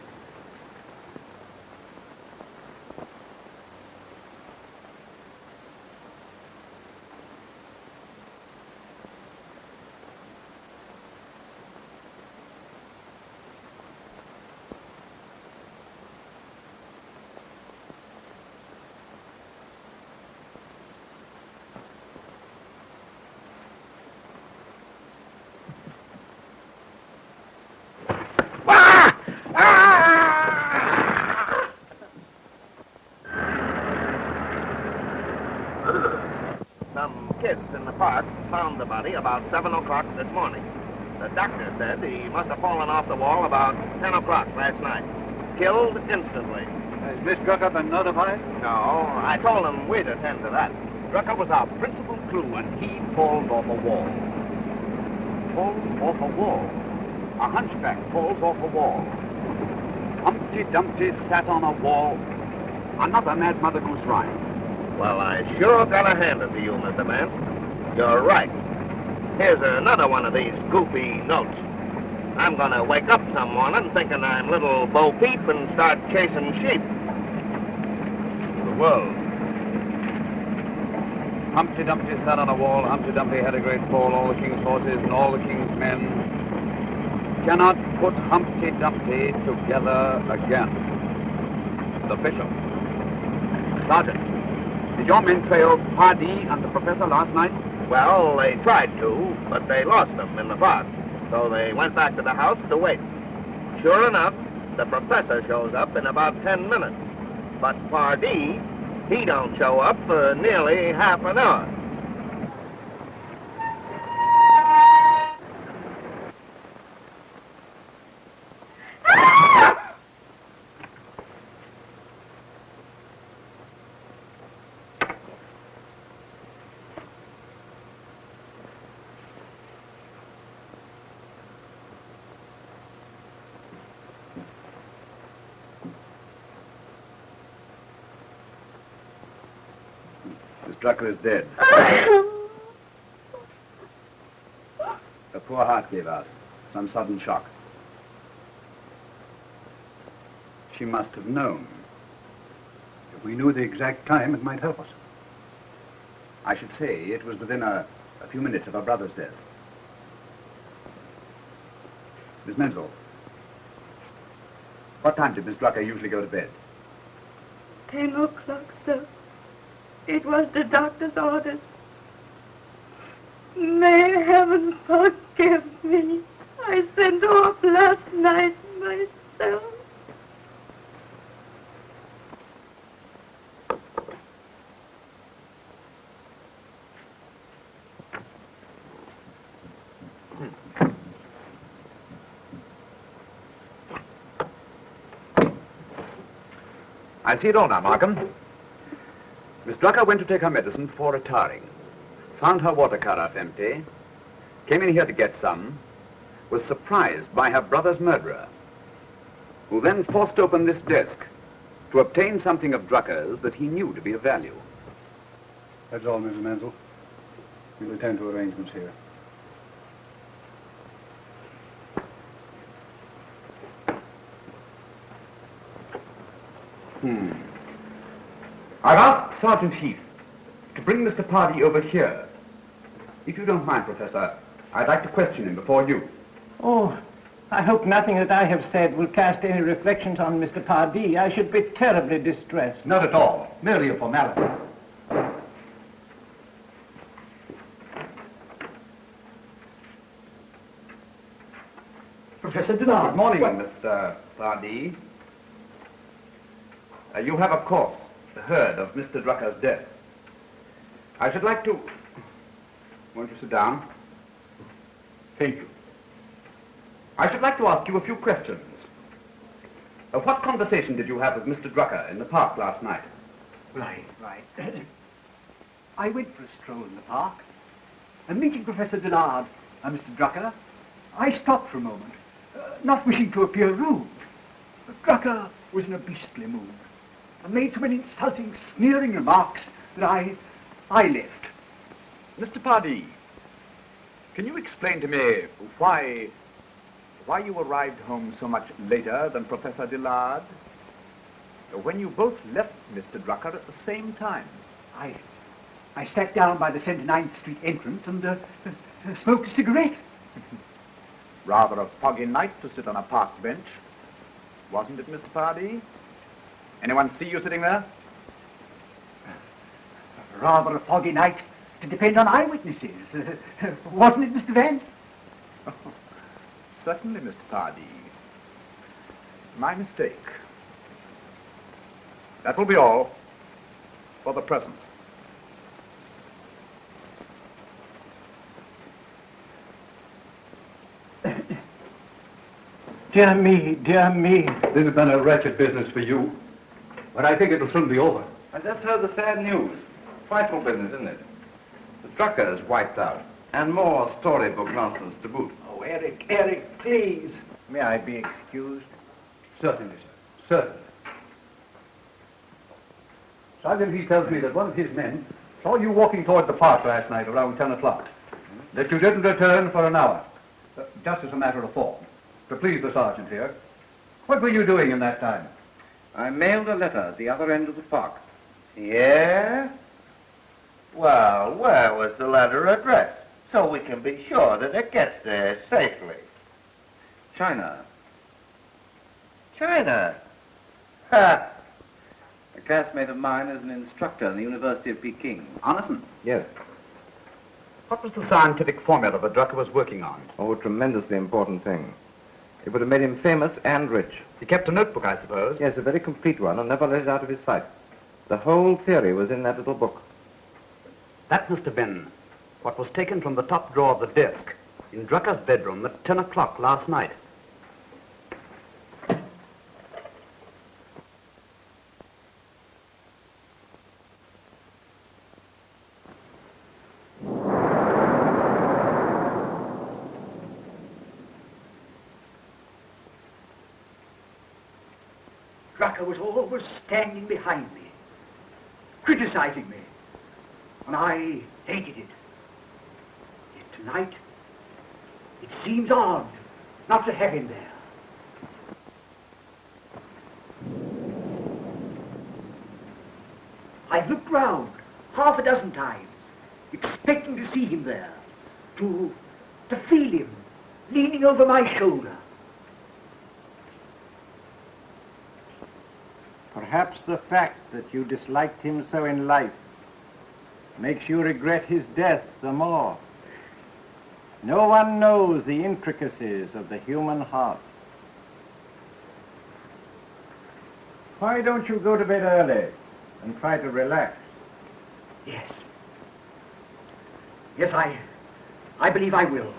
Some kids in the park found the body about 7 o'clock this morning. The doctor said he must have fallen off the wall about 10 o'clock last night. Killed instantly. Has Miss Drucker been notified? No, I told him we'd attend to that. Drucker was our principal clue, and he falls off a wall. Falls off a wall. A hunchback falls off a wall. Humpty Dumpty sat on a wall. Another Mad Mother Goose rhyme. Well, I sure gotta hand it to you, Mr. Vance. You're right. Here's another one of these goofy notes. I'm gonna wake up some morning thinking I'm little Bo Peep and start chasing sheep. The world. Humpty Dumpty sat on a wall. Humpty Dumpty had a great fall. All the king's horses and all the king's men cannot put Humpty Dumpty together again. The bishop. Sergeant, did your men trail Pardee and the professor last night? Well, they tried to, but they lost them in the fog. So they went back to the house to wait. Sure enough, the professor shows up in about 10 minutes. But Pardee, he don't show up for nearly half an hour. Miss Drucker is dead. Her poor heart gave out. Some sudden shock. She must have known. If we knew the exact time, it might help us. I should say it was within a few minutes of her brother's death. Miss Menzel, what time did Miss Drucker usually go to bed? 10 o'clock, sir. It was the doctor's orders. May heaven forgive me. I sent off last night myself. I see it all now, Markham. Miss Drucker went to take her medicine before retiring. Found her water carafe empty. Came in here to get some. Was surprised by her brother's murderer, who then forced open this desk to obtain something of Drucker's that he knew to be of value. That's all, Mrs. Menzel. We'll attend to arrangements here. I've asked Sergeant Heath to bring Mr. Pardee over here. If you don't mind, Professor, I'd like to question him before you. Oh, I hope nothing that I have said will cast any reflections on Mr. Pardee. I should be terribly distressed. Not at all. Merely a formality. Professor Dillard. Good morning, Mr. Pardee. You have, of course, heard of Mr. Drucker's death. I should like to... Won't you sit down? Thank you. I should like to ask you a few questions. What conversation did you have with Mr. Drucker in the park last night? Right. I went for a stroll in the park, and meeting Professor Dillard and Mr. Drucker, I stopped for a moment, not wishing to appear rude. But Drucker was in a beastly mood, and made so many insulting, sneering remarks that I left. Mr. Pardee, can you explain to me why you arrived home so much later than Professor Dillard? When you both left Mr. Drucker at the same time? I sat down by the 79th Street entrance and smoked a cigarette. Rather a foggy night to sit on a park bench, wasn't it, Mr. Pardee? Anyone see you sitting there? Rather a foggy night to depend on eyewitnesses. Wasn't it, Mr. Vance? Certainly, Mr. Pardee. My mistake. That will be all for the present. Dear me, dear me. This has been a wretched business for you, but I think it'll soon be over. I just heard the sad news. Frightful business, isn't it? The Drucker is wiped out, and more storybook nonsense to boot. Oh, Eric, please. May I be excused? Certainly, sir. Certainly. Sergeant, he tells me that one of his men saw you walking toward the park last night around 10 o'clock. That you didn't return for an hour. Just as a matter of form. To please the sergeant here. What were you doing in that time? I mailed a letter at the other end of the park. Yeah? Well, where was the letter addressed? So we can be sure that it gets there safely. China. China? Ha! A classmate of mine is an instructor in the University of Peking. Anderson? Yes. What was the scientific formula that Drucker was working on? Oh, a tremendously important thing. It would have made him famous and rich. He kept a notebook, I suppose? Yes, a very complete one, and never let it out of his sight. The whole theory was in that little book. That must have been what was taken from the top drawer of the desk in Drucker's bedroom at 10 o'clock last night. Drucker was always standing behind me, criticizing me, and I hated it. Yet tonight, it seems odd not to have him there. I've looked round half a dozen times, expecting to see him there, to feel him leaning over my shoulder. Perhaps the fact that you disliked him so in life makes you regret his death the more. No one knows the intricacies of the human heart. Why don't you go to bed early and try to relax? Yes. Yes, I believe I will.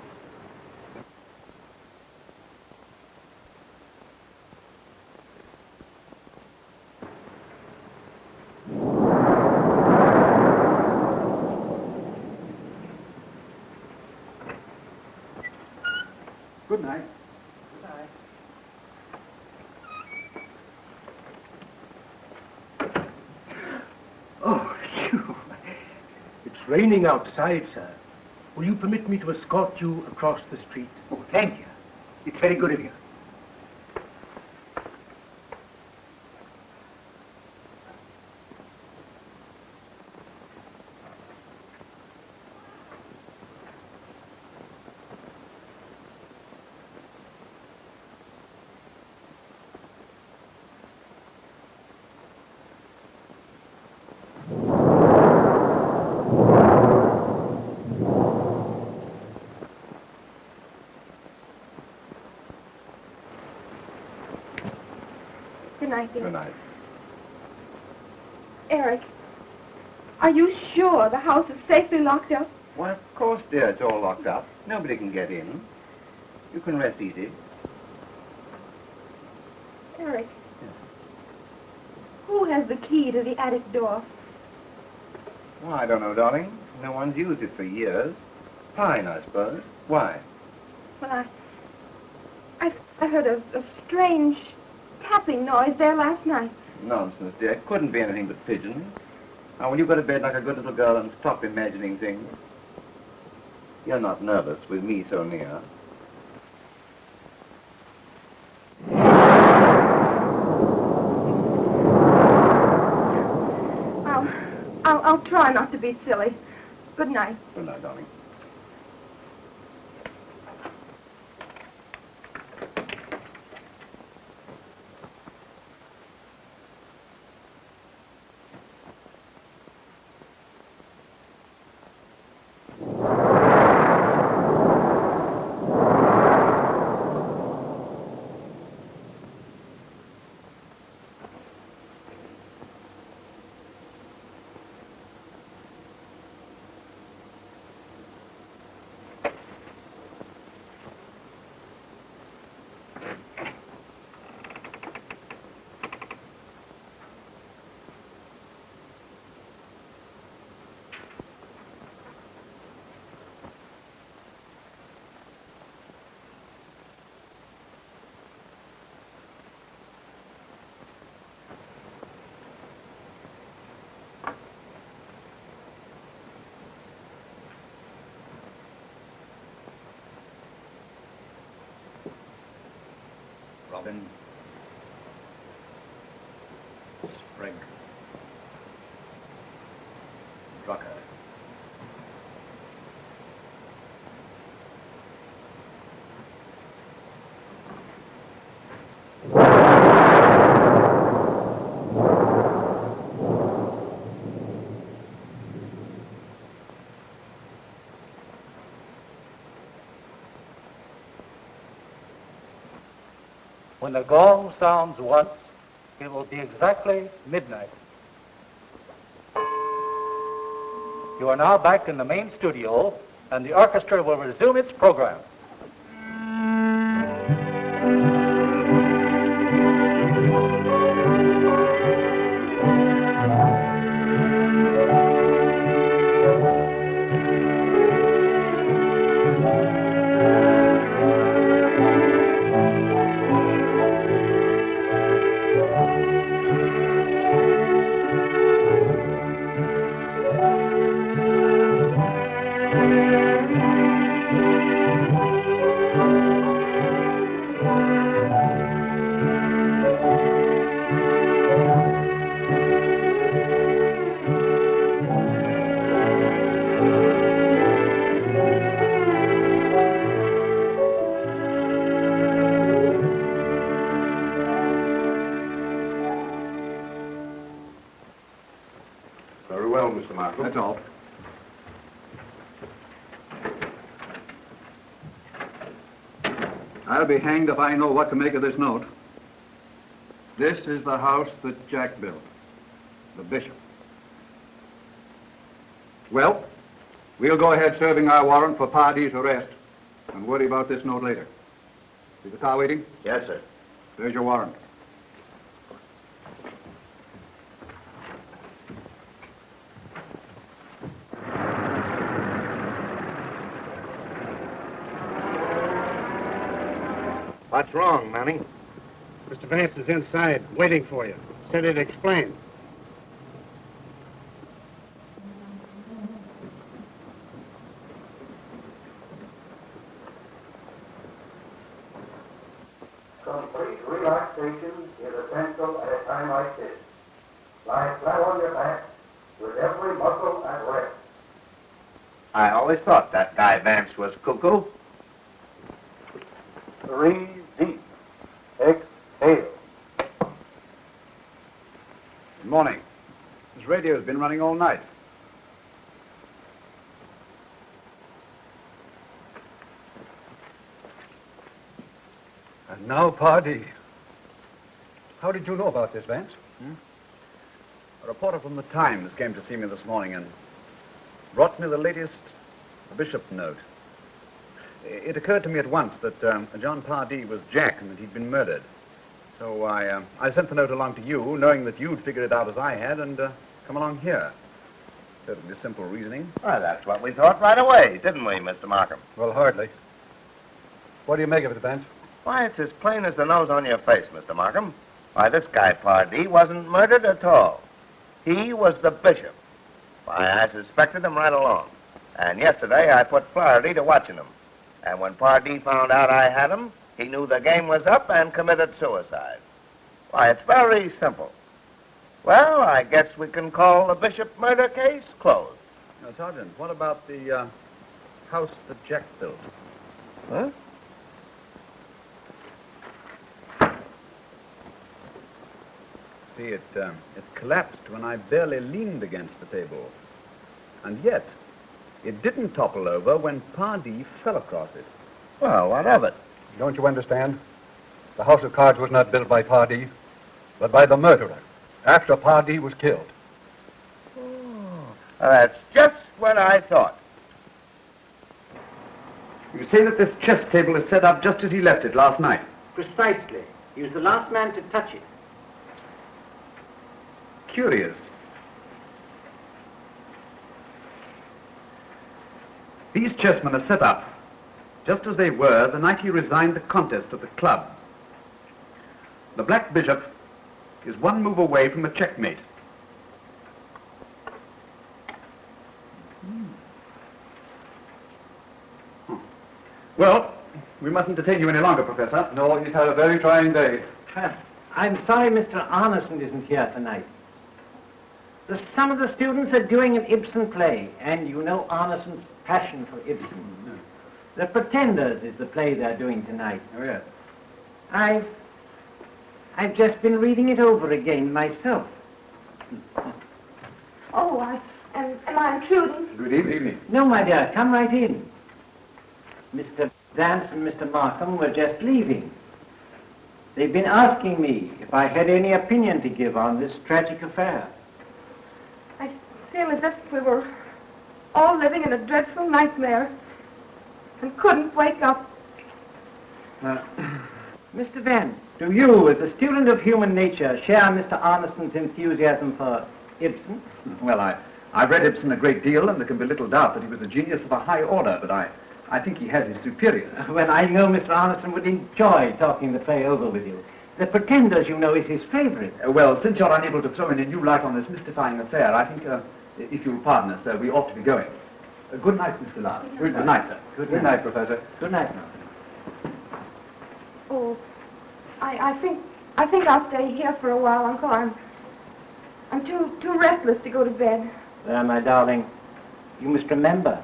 Good night. Good night. Oh, phew. It's raining outside, sir. Will you permit me to escort you across the street? Oh, thank you. It's very good of you. Good night, dear. Good night. Eric, are you sure the house is safely locked up? Why, of course, dear, it's all locked up. Nobody can get in. You can rest easy. Eric, who has the key to the attic door? Well, I don't know, darling. No one's used it for years. Fine, I suppose. Why? Well, I heard a strange tapping noise there last night. Nonsense, dear. It couldn't be anything but pigeons. Now, will you go to bed like a good little girl and stop imagining things? You're not nervous with me so near. I'll try not to be silly. Good night. Good night, darling. Robin. Sprague. Drucker. When the gong sounds once, it will be exactly midnight. You are now back in the main studio, and the orchestra will resume its program. Very well, Mr. Markham. That's all. I'll be hanged if I know what to make of this note. This is the house that Jack built. The bishop. Well, we'll go ahead serving our warrant for Pardee's arrest and worry about this note later. Is the car waiting? Yes, sir. There's your warrant. What's wrong, Manning? Mr. Vance is inside, waiting for you. Said he'd explain. Complete relaxation is essential at a time like this. Lie flat on your back with every muscle at rest. I always thought that guy Vance was cuckoo. 3 deep. Exhale. Good morning. This radio's been running all night. And now, Pardee. How did you know about this, Vance? A reporter from the Times came to see me this morning and brought me the latest bishop note. It occurred to me at once that John Pardee was Jack and that he'd been murdered. So I sent the note along to you, knowing that you'd figured it out as I had and come along here. Perfectly simple reasoning. Well, that's what we thought right away, didn't we, Mr. Markham? Well, hardly. What do you make of it, Vance? Why, it's as plain as the nose on your face, Mr. Markham. Why, this guy Pardee wasn't murdered at all. He was the bishop. Why, I suspected him right along. And yesterday I put Flaherty to watching him. And when Pardee found out I had him, he knew the game was up and committed suicide. Why, it's very simple. Well, I guess we can call the bishop murder case closed. Now, Sergeant, what about the house that Jack built? Huh? See, it collapsed when I barely leaned against the table. And yet, it didn't topple over when Pardee fell across it. Well, what of it? Don't you understand? The house of cards was not built by Pardee, but by the murderer, after Pardee was killed. That's just what I thought. You say that this chess table is set up just as he left it last night? Precisely. He was the last man to touch it. Curious. These chessmen are set up just as they were the night he resigned the contest at the club. The Black Bishop is one move away from a checkmate. Well, we mustn't detain you any longer, Professor. No, he's had a very trying day. I'm sorry Mr. Arneson isn't here tonight. Some of the students are doing an Ibsen play, and you know Arneson's passion for Ibsen. The Pretenders is the play they're doing tonight. Oh, yes. I've just been reading it over again myself. Oh, am I intruding? Good evening. No, my dear, come right in. Mr. Vance and Mr. Markham were just leaving. They've been asking me if I had any opinion to give on this tragic affair. I feel as if we were all living in a dreadful nightmare and couldn't wake up. Mr. Vance, do you, as a student of human nature, share Mr. Arneson's enthusiasm for Ibsen? Well, I've read Ibsen a great deal, and there can be little doubt that he was a genius of a high order, but I think he has his superiors. Well, I know Mr. Arneson would enjoy talking the play over with you. The Pretenders, you know, is his favorite. Well, since you're unable to throw in a new light on this mystifying affair, I think, if you'll pardon us, we ought to be going. Good night, Mr. Lard. Good night, sir. Good night, Professor. Good night, Malcolm. Oh, I think I'll stay here for a while, Uncle. I'm too restless to go to bed. Well, my darling, you must remember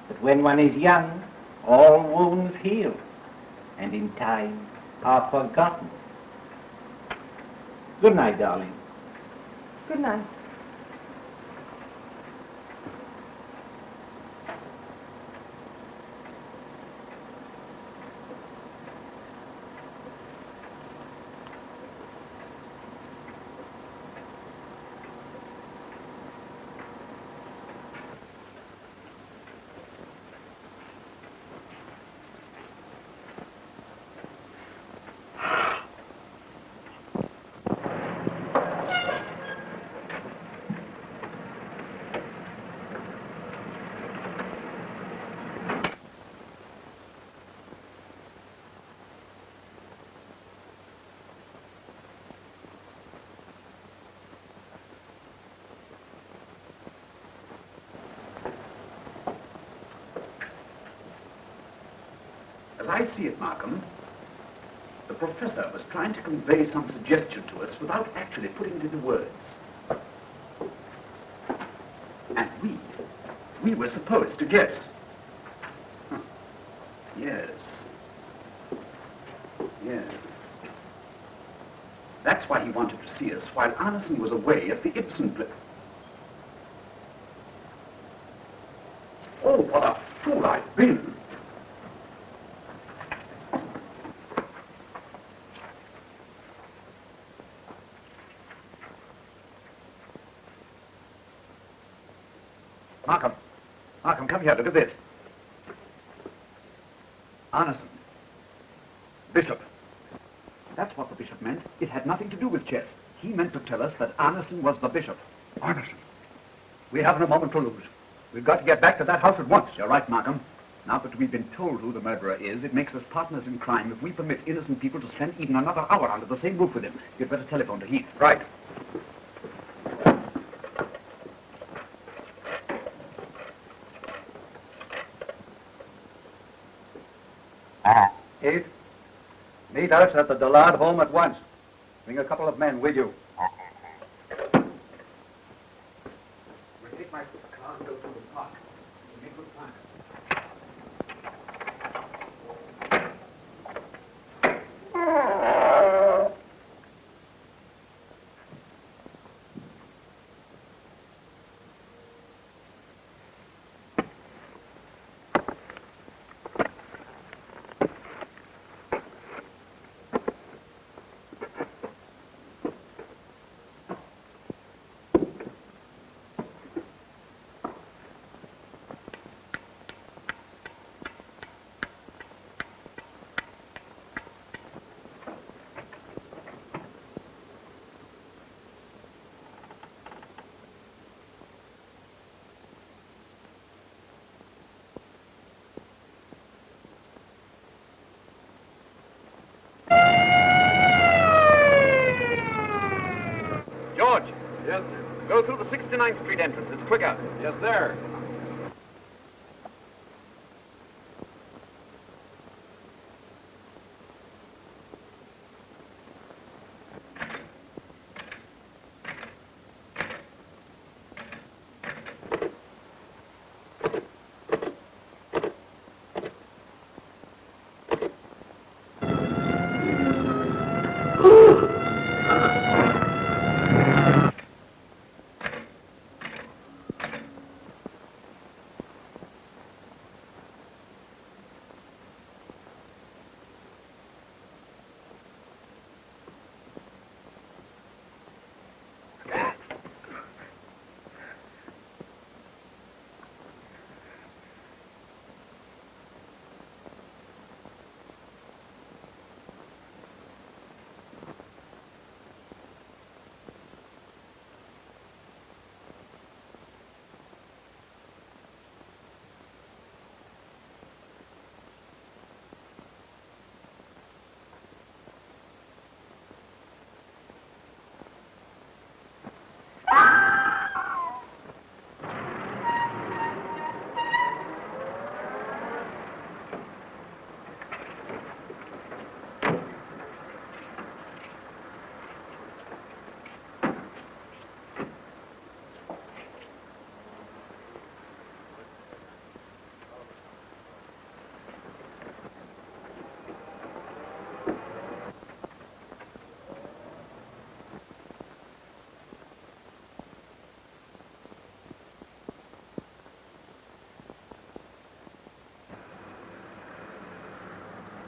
that when one is young, all wounds heal, and in time are forgotten. Good night, darling. Good night. As I see it, Markham, the professor was trying to convey some suggestion to us without actually putting it into words. And we were supposed to guess. Huh. Yes. Yes. That's why he wanted to see us while Arneson was away at the Ibsen play. Oh, what a fool I've been. Here, look at this. Arneson. Bishop. That's what the bishop meant. It had nothing to do with chess. He meant to tell us that Arneson was the bishop. Arneson. We haven't a moment to lose. We've got to get back to that house at once. You're right, Markham. Now that we've been told who the murderer is, it makes us partners in crime if we permit innocent people to spend even another hour under the same roof with him. You'd better telephone to Heath. Right. Heath, meet us at the Dillard home at once. Bring a couple of men with you. We'll take my car and go through the park. We'll make good plans. Yes, sir. Go through the 69th Street entrance. It's quicker. Yes, sir.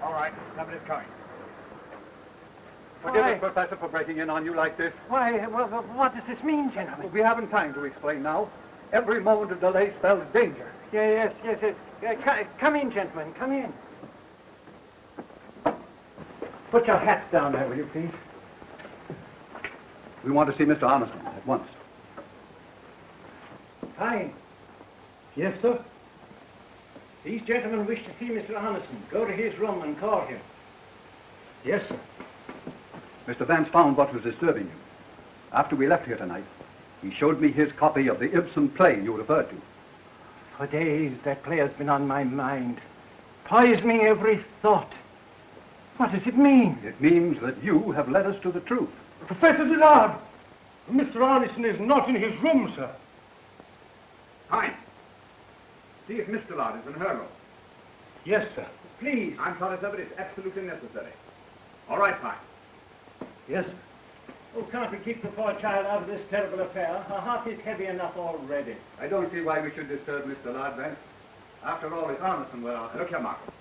All right, somebody's coming. Forgive us, Professor, for breaking in on you like this. Why, what does this mean, gentlemen? We haven't time to explain now. Every moment of delay spells danger. Yes. Come in, gentlemen, come in. Put your hats down there, will you, please? We want to see Mr. Arneson at once. Fine. Yes, sir? These gentlemen wish to see Mr. Arneson. Go to his room and call him. Yes, sir. Mr. Vance found what was disturbing you. After we left here tonight, he showed me his copy of the Ibsen play you referred to. For days, that play has been on my mind, poisoning every thought. What does it mean? It means that you have led us to the truth. Professor Dillard! Mr. Arneson is not in his room, sir. Fine. See if Miss Dillard is in her room. Yes, sir. Please. I'm sorry, sir, but it's absolutely necessary. All right, fine. Yes, sir. Oh, can't we keep the poor child out of this terrible affair? Her heart is heavy enough already. I don't see why we should disturb Miss Dillard, Vance. After all, it's Arneson we're after. Look here, Markham.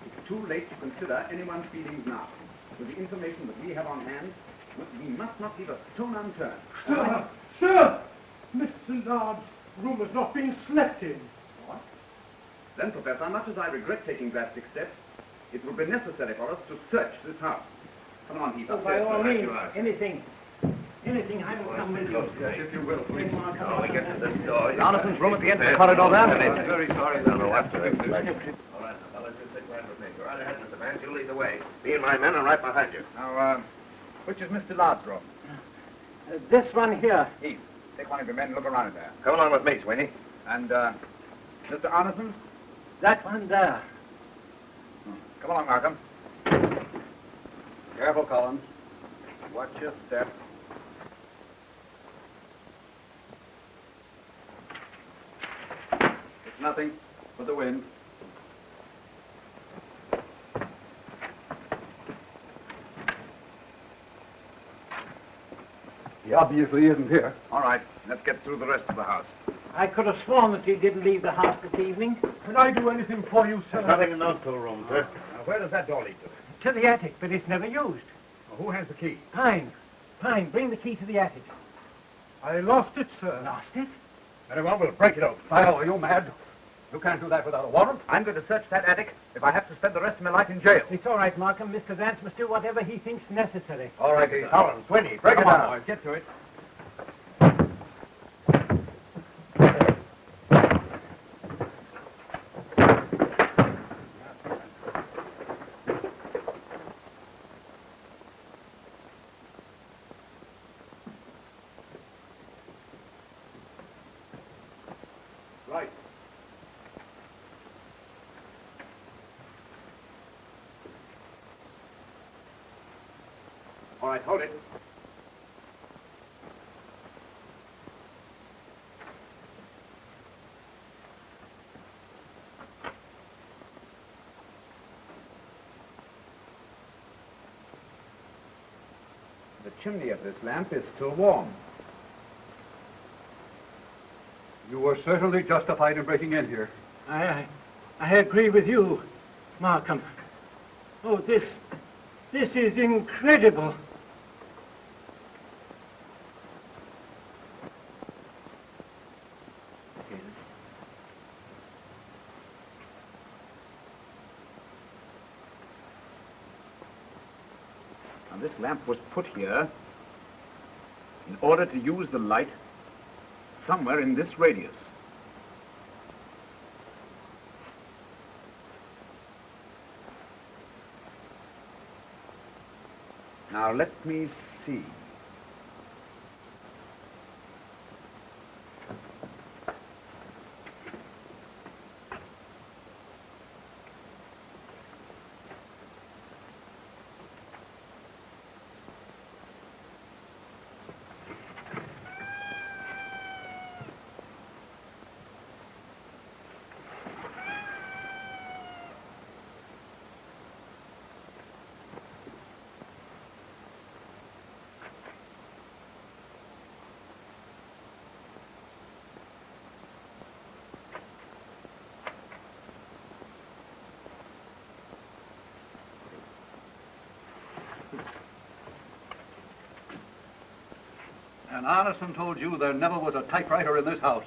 It's too late to consider anyone's feelings now. With the information that we have on hand, we must not leave a stone unturned. Sir! Sir! Miss Dillard's room has not been slept in. What? Then, Professor, much as I regret taking drastic steps, it will be necessary for us to search this house. Come on, Heath. By all means, anything. Anything, I will come with you. Yes, if you will, please. Now we get to this door. Arneson's room at the end of the corridor there. I'm very sorry. I don't know what to do. All right, now, fellas, you stick right with me. Go right ahead, Mr. Vance. You lead the way. Me and my men are right behind you. Now, which is Mr. Dillard's room? This one here. Heath, take one of your men and look around in there. Come along with me, Sweeney. And, Mr. Arneson's? That one there. Come along, Markham. Careful, Collins. Watch your step. It's nothing but the wind. He obviously isn't here. All right, let's get through the rest of the house. I could have sworn that you didn't leave the house this evening. Can I do anything for you, sir? There's nothing in those 2 rooms, sir. Now, where does that door lead to? To the attic, but it's never used. Well, who has the key? Pine, bring the key to the attic. I lost it, sir. Lost it? Very well, we'll break it open. Philo, are you mad? You can't do that without a warrant. I'm going to search that attic if I have to spend the rest of my life in jail. It's all right, Markham. Mr. Vance must do whatever he thinks necessary. All right, Collins, Sweeney, break it Come on, down. boys, get to it. Right. All right, hold it. The chimney of this lamp is still warm. You were certainly justified in breaking in here. I agree with you, Markham. Oh, this is incredible. Now, this lamp was put here in order to use the light somewhere in this radius. Now, let me see. And Arneson told you there never was a typewriter in this house.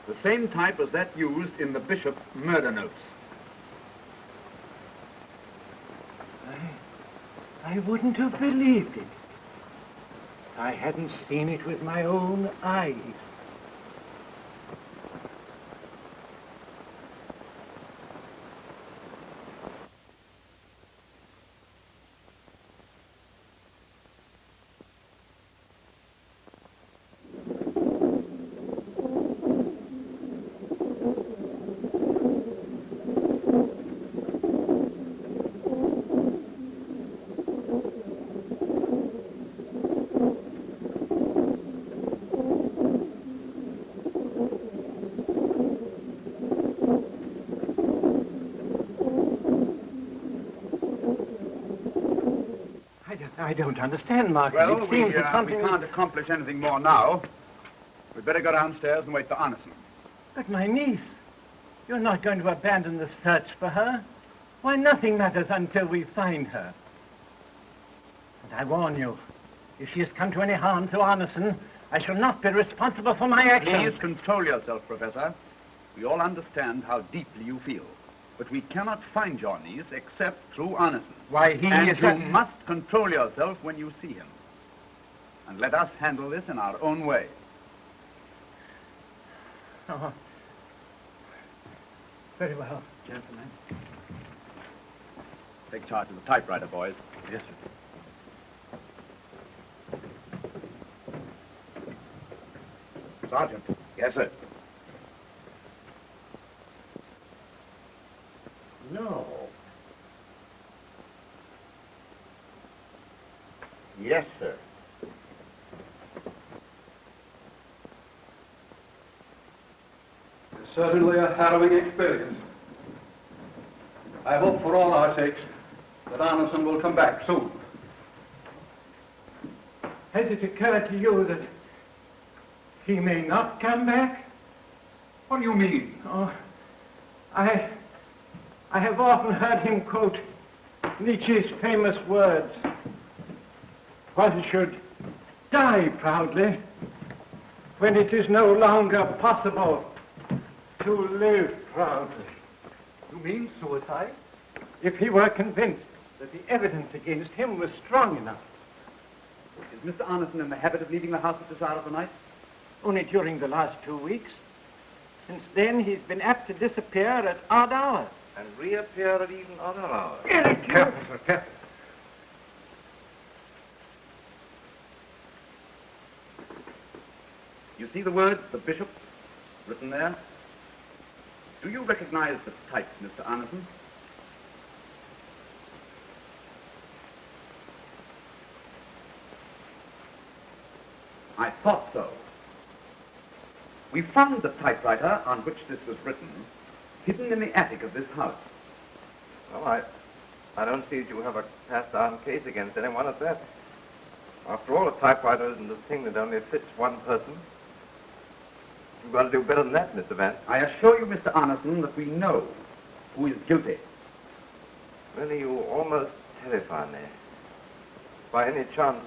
The same type as that used in the bishop's murder notes. I wouldn't have believed it. I hadn't seen it with my own eyes. I don't understand, Markham. Well, it seems that something... we can't accomplish anything more now. We'd better go downstairs and wait for Arneson. But my niece... You're not going to abandon the search for her? Why, nothing matters until we find her. And I warn you, if she has come to any harm to Arneson, I shall not be responsible for my actions. Please control yourself, Professor. We all understand how deeply you feel. But we cannot find your niece except through Arneson. Why, he and is you must control yourself when you see him. And let us handle this in our own way. Oh. Very well, gentlemen. Take charge of the typewriter, boys. Yes, sir. Sergeant. Yes, sir. No. Yes, sir. It's certainly a harrowing experience. I hope for all our sakes that Arneson will come back soon. Has it occurred to you that he may not come back? What do you mean? Oh, I have often heard him quote Nietzsche's famous words. One should die proudly when it is no longer possible to live proudly. You mean suicide? If he were convinced that the evidence against him was strong enough. Is Mr. Arneson in the habit of leaving the house at this hour of the night? Only during the last 2 weeks. Since then, he's been apt to disappear at odd hours. And reappear at even other hours. Careful, sir, careful. You see the words, the bishop, written there? Do you recognize the type, Mr. Arneson? I thought so. We found the typewriter on which this was written hidden in the attic of this house. Well, I don't see that you have a cast-down case against anyone at that. After all, a typewriter isn't a thing that only fits one person. You've got to do better than that, Mr. Vance. I assure you, Mr. Arneson, that we know who is guilty. Really, you almost terrify me. By any chance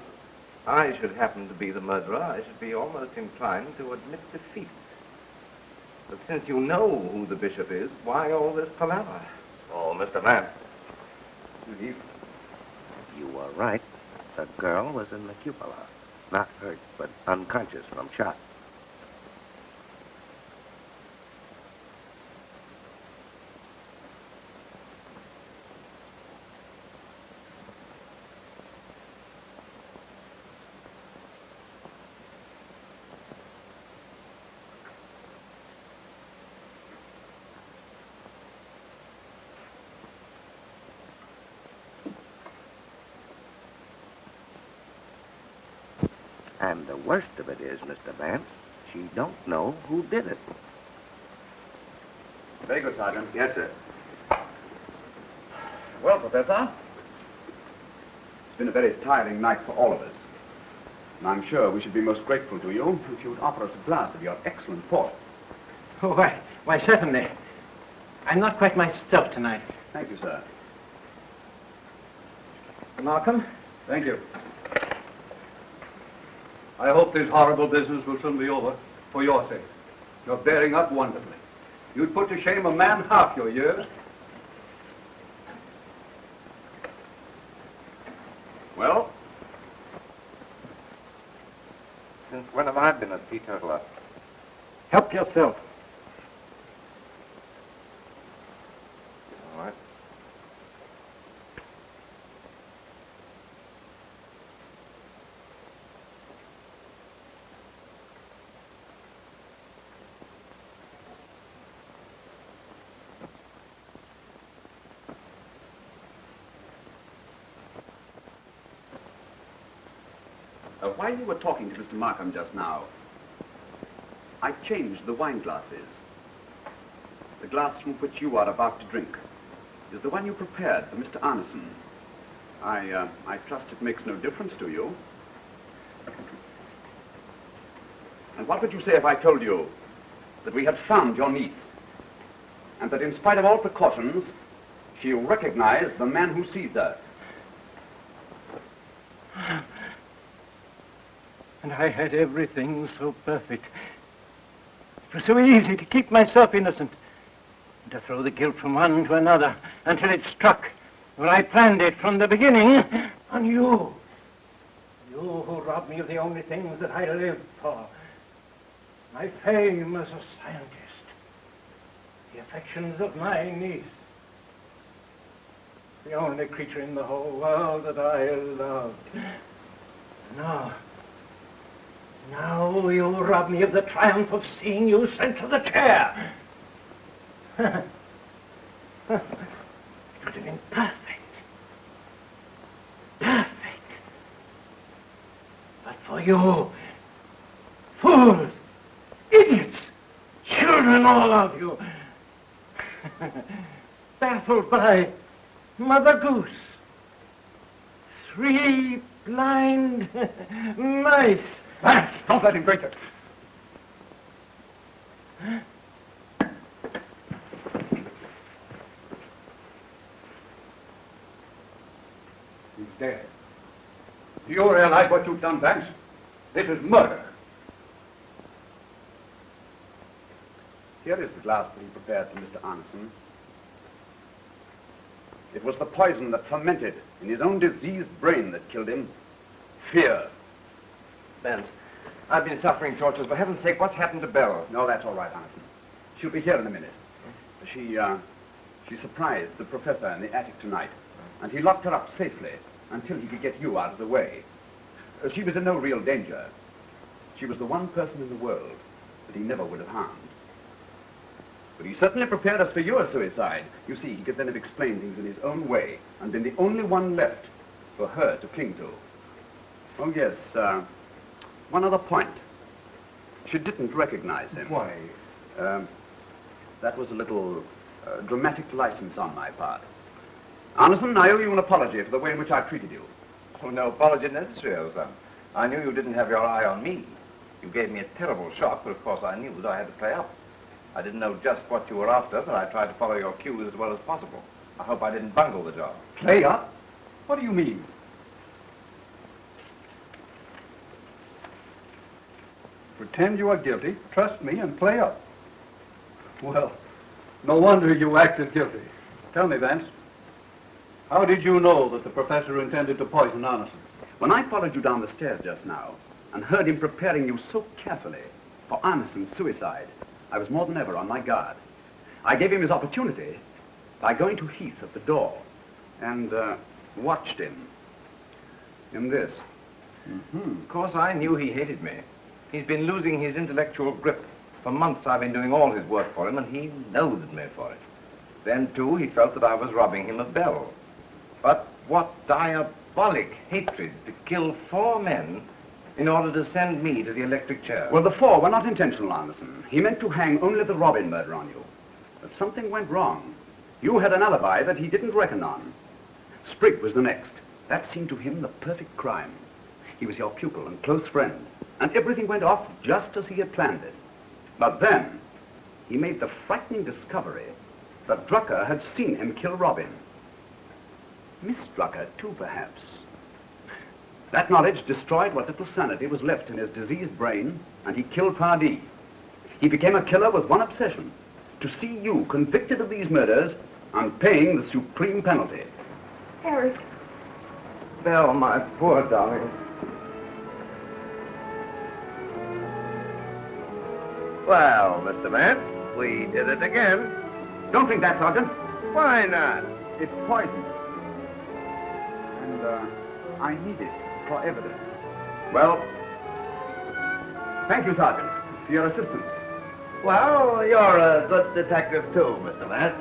I should happen to be the murderer, I should be almost inclined to admit defeat. But since you know who the bishop is, why all this palaver? Oh, Mr. Vance. You were right. The girl was in the cupola. Not hurt, but unconscious from shot. And the worst of it is, Mr. Vance, she don't know who did it. Very good, Sergeant. Yes, sir. Well, Professor, it's been a very tiring night for all of us. And I'm sure we should be most grateful to you if you would offer us a glass of your excellent port. Oh, why, certainly. I'm not quite myself tonight. Thank you, sir. Markham? Thank you. I hope this horrible business will soon be over, for your sake. You're bearing up wonderfully. You'd put to shame a man half your years. Well? Since when have I been a teetotaler? Help yourself. All right. While you were talking to Mr. Markham just now, I changed the wine glasses. The glass from which you are about to drink is the one you prepared for Mr. Arneson. I trust it makes no difference to you. And what would you say if I told you that we had found your niece and that in spite of all precautions, she recognized the man who seized her. And I had everything so perfect. It was so easy to keep myself innocent and to throw the guilt from one to another until it struck where I planned it from the beginning on you. You who robbed me of the only things that I lived for. My fame as a scientist. The affections of my niece. The only creature in the whole world that I loved. Now you rob me of the triumph of seeing you sent to the chair. It would have been perfect. Perfect. But for you, fools, idiots, children, all of you, baffled by Mother Goose, 3 blind mice. Vance, don't let him drink it. He's dead. Do you realize what you've done, Vance? This is murder. Here is the glass that he prepared for Mr. Arneson. It was the poison that fermented in his own diseased brain that killed him. Fear. Vance, I've been suffering tortures. For heaven's sake, what's happened to Belle? No, that's all right, Arneson. She'll be here in a minute. She surprised the professor in the attic tonight, and he locked her up safely until he could get you out of the way. She was in no real danger. She was the one person in the world that he never would have harmed. But he certainly prepared us for your suicide. You see, he could then have explained things in his own way and been the only one left for her to cling to. Oh, yes, one other point. She didn't recognize him. Why? That was a little dramatic license on my part. Arneson, I owe you an apology for the way in which I treated you. Oh, no apology necessary, old son. I knew you didn't have your eye on me. You gave me a terrible shock, but of course I knew that I had to play up. I didn't know just what you were after, but I tried to follow your cues as well as possible. I hope I didn't bungle the job. Play up? What do you mean? Pretend you are guilty, trust me, and play up. Well, no wonder you acted guilty. Tell me, Vance, how did you know that the professor intended to poison Arneson? When I followed you down the stairs just now and heard him preparing you so carefully for Arneson's suicide, I was more than ever on my guard. I gave him his opportunity by going to Heath at the door and watched him in this. Of course, I knew he hated me. He's been losing his intellectual grip. For months, I've been doing all his work for him, and he loathed me for it. Then, too, he felt that I was robbing him of Belle. But what diabolic hatred to kill 4 men in order to send me to the electric chair. Well, the 4 were not intentional, Arneson. He meant to hang only the Robin murder on you. But something went wrong. You had an alibi that he didn't reckon on. Sprigg was the next. That seemed to him the perfect crime. He was your pupil and close friend, and everything went off just as he had planned it. But then, he made the frightening discovery that Drucker had seen him kill Robin. Miss Drucker, too, perhaps. That knowledge destroyed what little sanity was left in his diseased brain, and he killed Pardee. He became a killer with one obsession: to see you convicted of these murders and paying the supreme penalty. Eric. Belle, my poor darling. Well, Mr. Vance, we did it again. Don't drink that, Sergeant. Why not? It's poison. And I need it for evidence. Well, thank you, Sergeant, for your assistance. Well, you're a good detective, too, Mr. Vance.